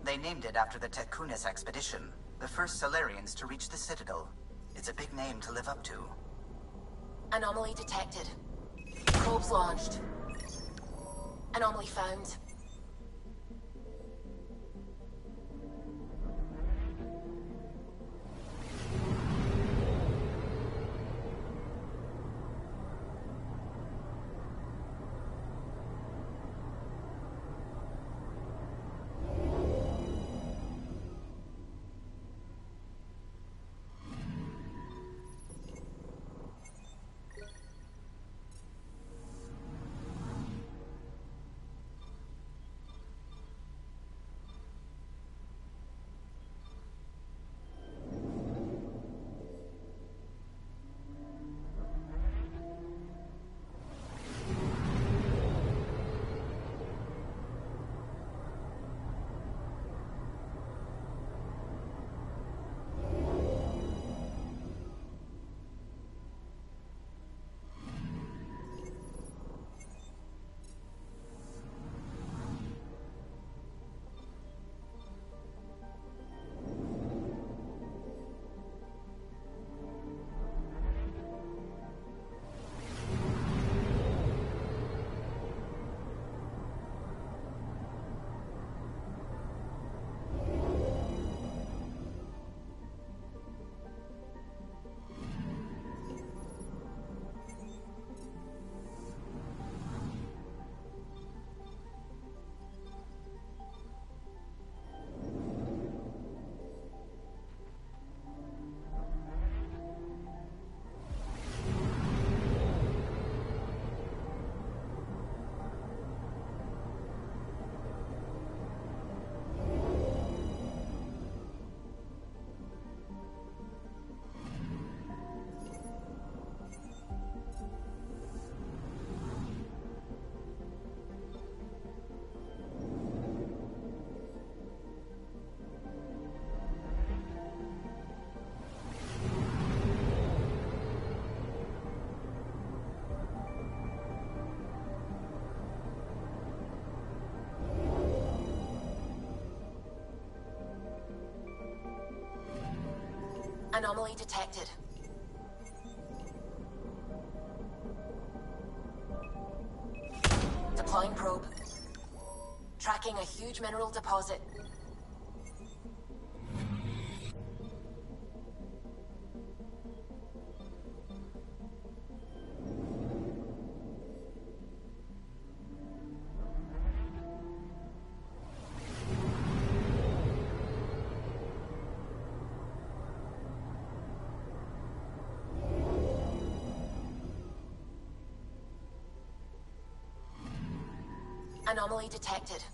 They named it after the Tekunis expedition, the first Solarians to reach the Citadel. It's a big name to live up to. Anomaly detected. Probes launched. Anomaly found. Anomaly detected. Deploying probe. Tracking a huge mineral deposit. Anomaly detected.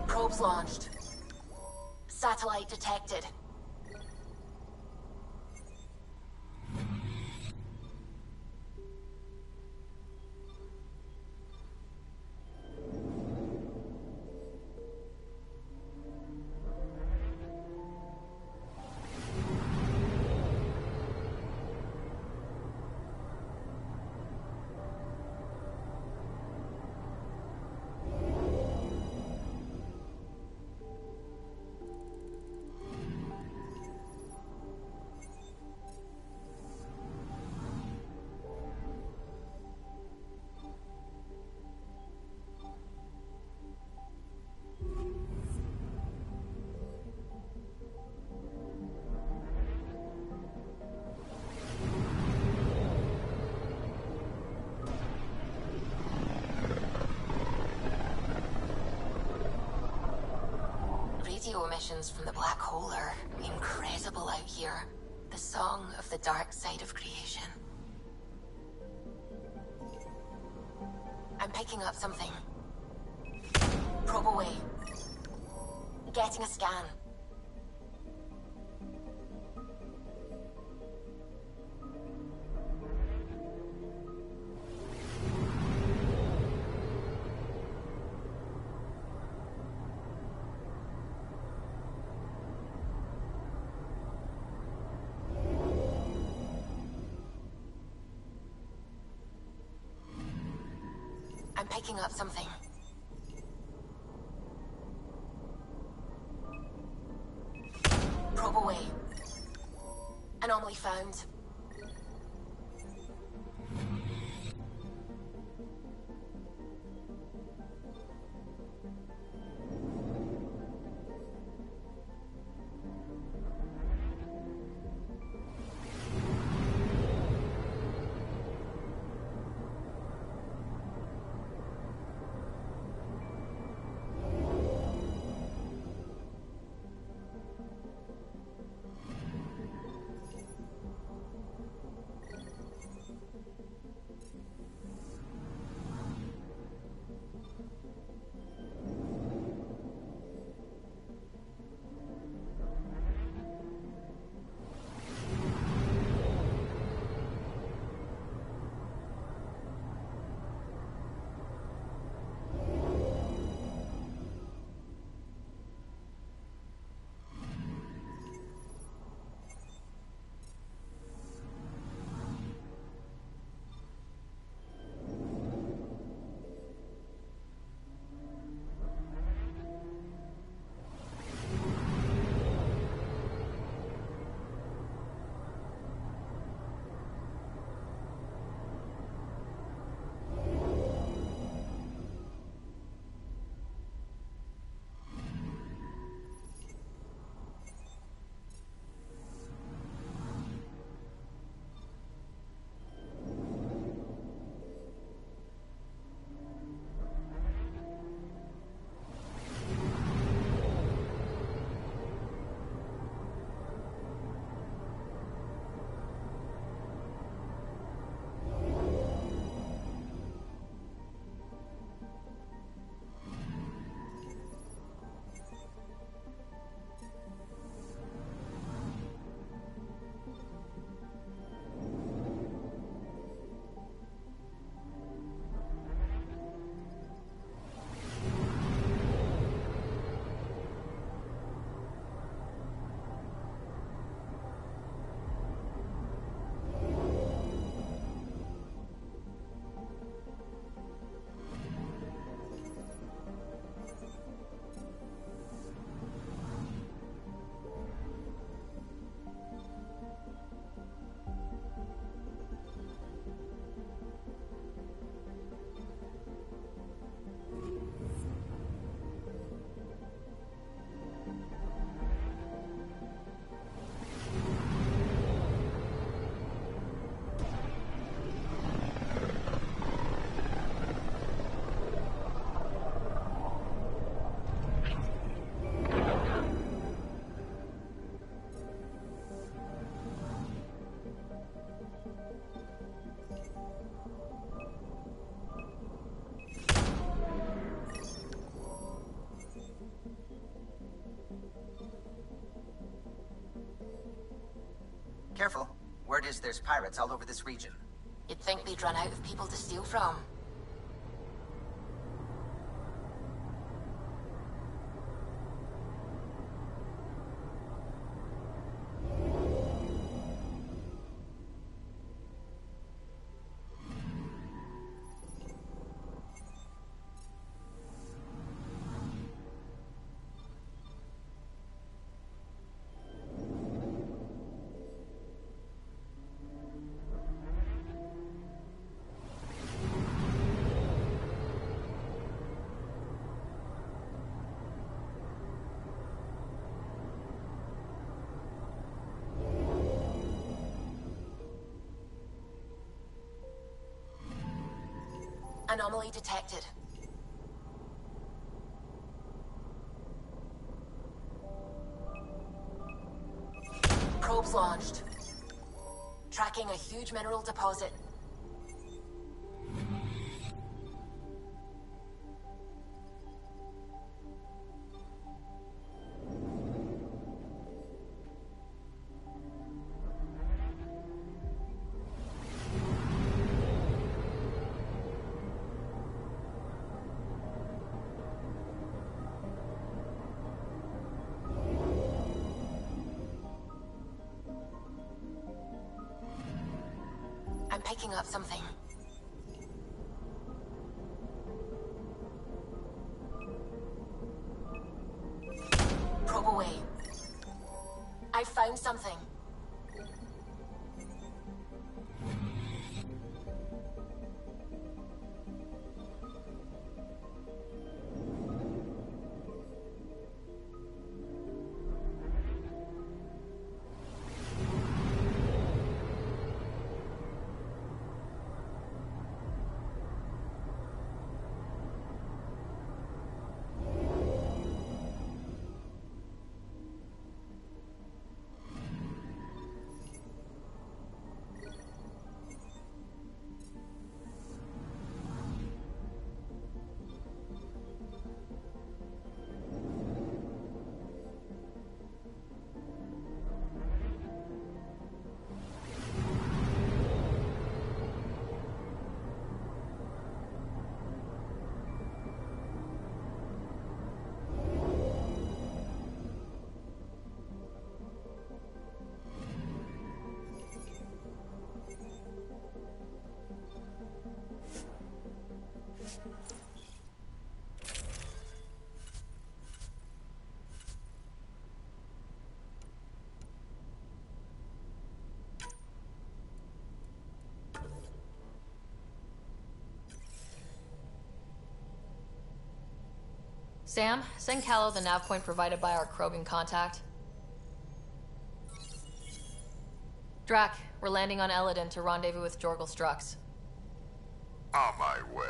Probes launched. Satellite detected. Radio emissions from the black hole are incredible out here. The song of the dark side of creation. I'm picking up something. Probe away. Getting a scan. I'm picking up something. Probe away. Anomaly found. Careful. Word is there's pirates all over this region. You'd think they'd run out of people to steal from. Anomaly detected. Probes launched. Tracking a huge mineral deposit. I'm picking up something. something. Sam, send Callow the nav point provided by our Krogan contact. Drac, we're landing on Eladin to rendezvous with Jorgal Strux. On my way.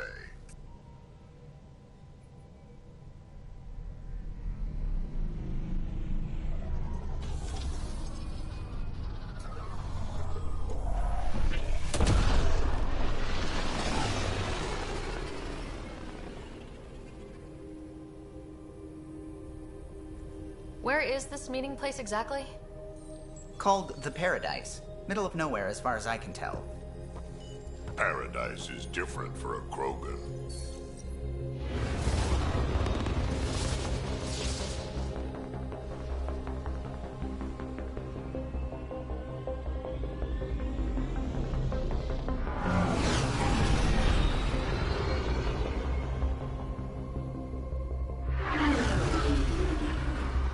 Where is this meeting place exactly? Called the Paradise. Middle of nowhere as far as I can tell. Paradise is different for a Krogan.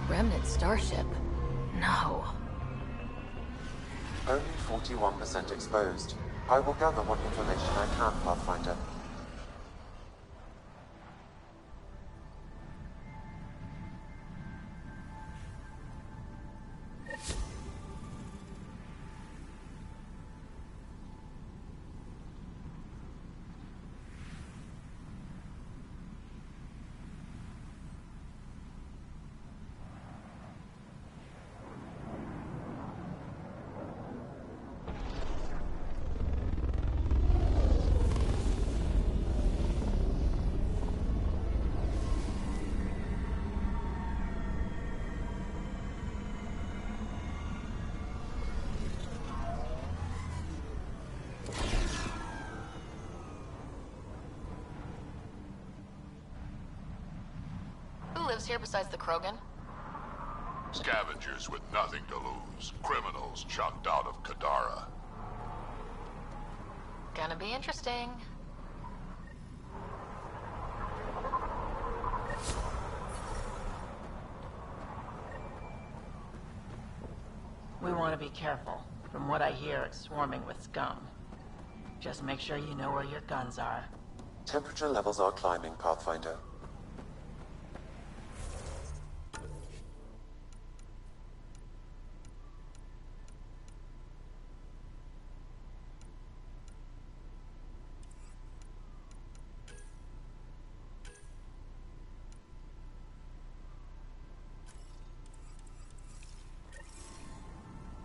Remnant starship? No. Only 41% exposed. I will gather what information I can, Pathfinder. Who lives here besides the Krogan? Scavengers with nothing to lose. Criminals chucked out of Kadara. Gonna be interesting. We want to be careful. From what I hear, it's swarming with scum. Just make sure you know where your guns are. Temperature levels are climbing, Pathfinder.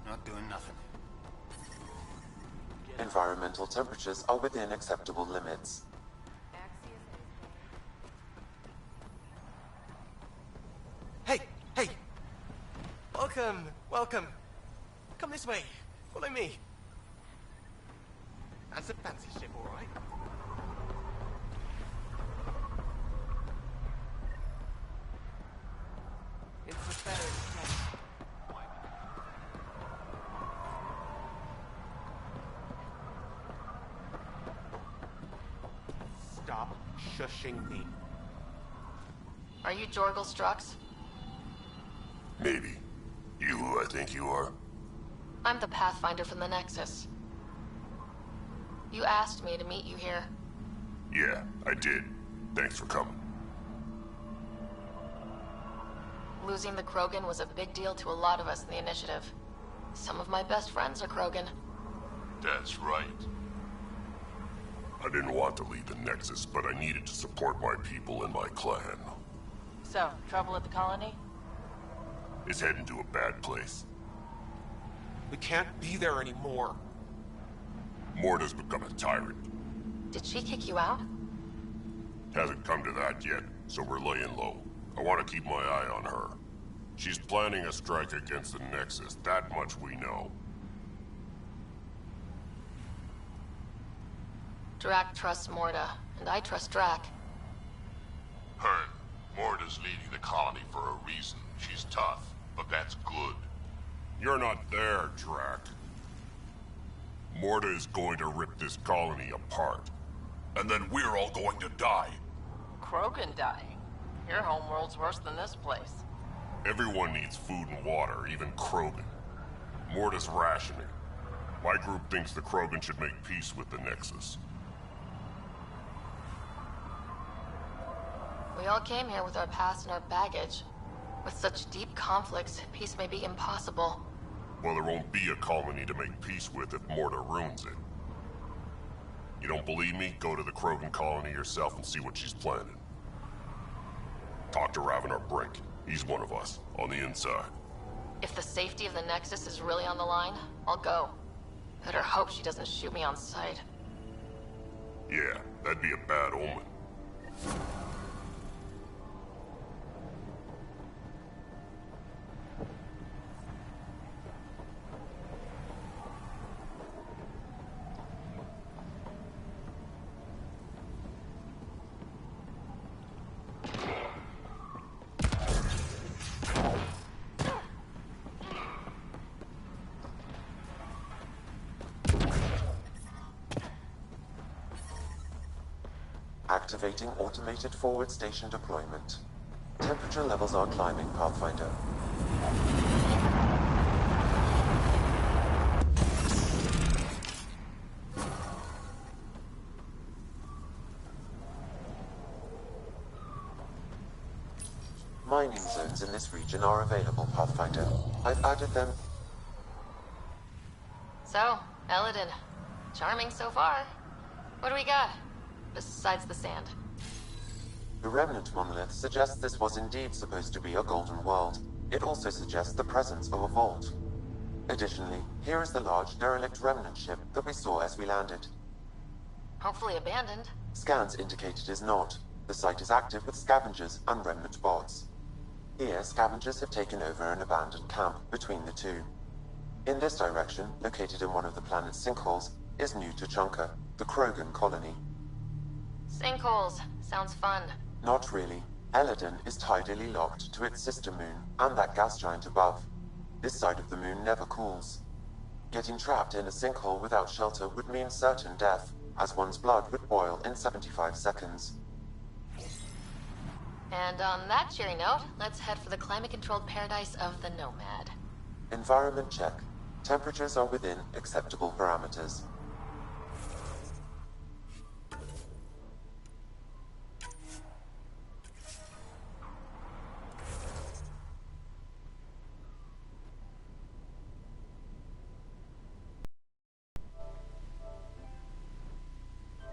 Not doing nothing. Environmental temperatures are within acceptable limits. Hey! Hey! Welcome! Welcome! Come this way. Follow me. That's a fancy ship, all right. It's the Ferris. Stop shushing me. Are you Jorgal Strux? Maybe. You who I think you are? I'm the Pathfinder from the Nexus. You asked me to meet you here. Yeah, I did. Thanks for coming. Losing the Krogan was a big deal to a lot of us in the Initiative. Some of my best friends are Krogan. That's right. I didn't want to leave the Nexus, but I needed to support my people and my clan. So, trouble at the colony? It's heading to a bad place. We can't be there anymore. Morta's become a tyrant. Did she kick you out? Hasn't come to that yet, so we're laying low. I want to keep my eye on her. She's planning a strike against the Nexus, that much we know. Drac trusts Morta, and I trust Drac. Hearn, Morta's leading the colony for a reason. She's tough, but that's good. You're not there, Drac. Morta is going to rip this colony apart. And then we're all going to die. Krogan dying? Your homeworld's worse than this place. Everyone needs food and water, even Krogan. Morta's rationing. My group thinks the Krogan should make peace with the Nexus. We all came here with our past and our baggage. With such deep conflicts, peace may be impossible. Well, there won't be a colony to make peace with if Morta ruins it. You don't believe me? Go to the Krogan colony yourself and see what she's planning. Talk to Ravenar Brink. He's one of us, on the inside. If the safety of the Nexus is really on the line, I'll go. Better hope she doesn't shoot me on sight. Yeah, that'd be a bad omen. Activating automated forward station deployment. Temperature levels are climbing, Pathfinder. Mining zones in this region are available, Pathfinder. I've added them. So, Eladin. Charming so far. What do we got? Besides the sand. The remnant monolith suggests this was indeed supposed to be a golden world. It also suggests the presence of a vault. Additionally, here is the large derelict remnant ship that we saw as we landed. Hopefully abandoned. Scans indicate it is not. The site is active with scavengers and remnant bots. Here, scavengers have taken over an abandoned camp between the two. In this direction, located in one of the planet's sinkholes, is New Tuchanka, the Krogan colony. Sinkholes. Sounds fun. Not really. Eladin is tidally locked to its sister moon and that gas giant above. This side of the moon never cools. Getting trapped in a sinkhole without shelter would mean certain death, as one's blood would boil in 75 seconds. And on that cheery note, let's head for the climate-controlled paradise of the Nomad. Environment check. Temperatures are within acceptable parameters.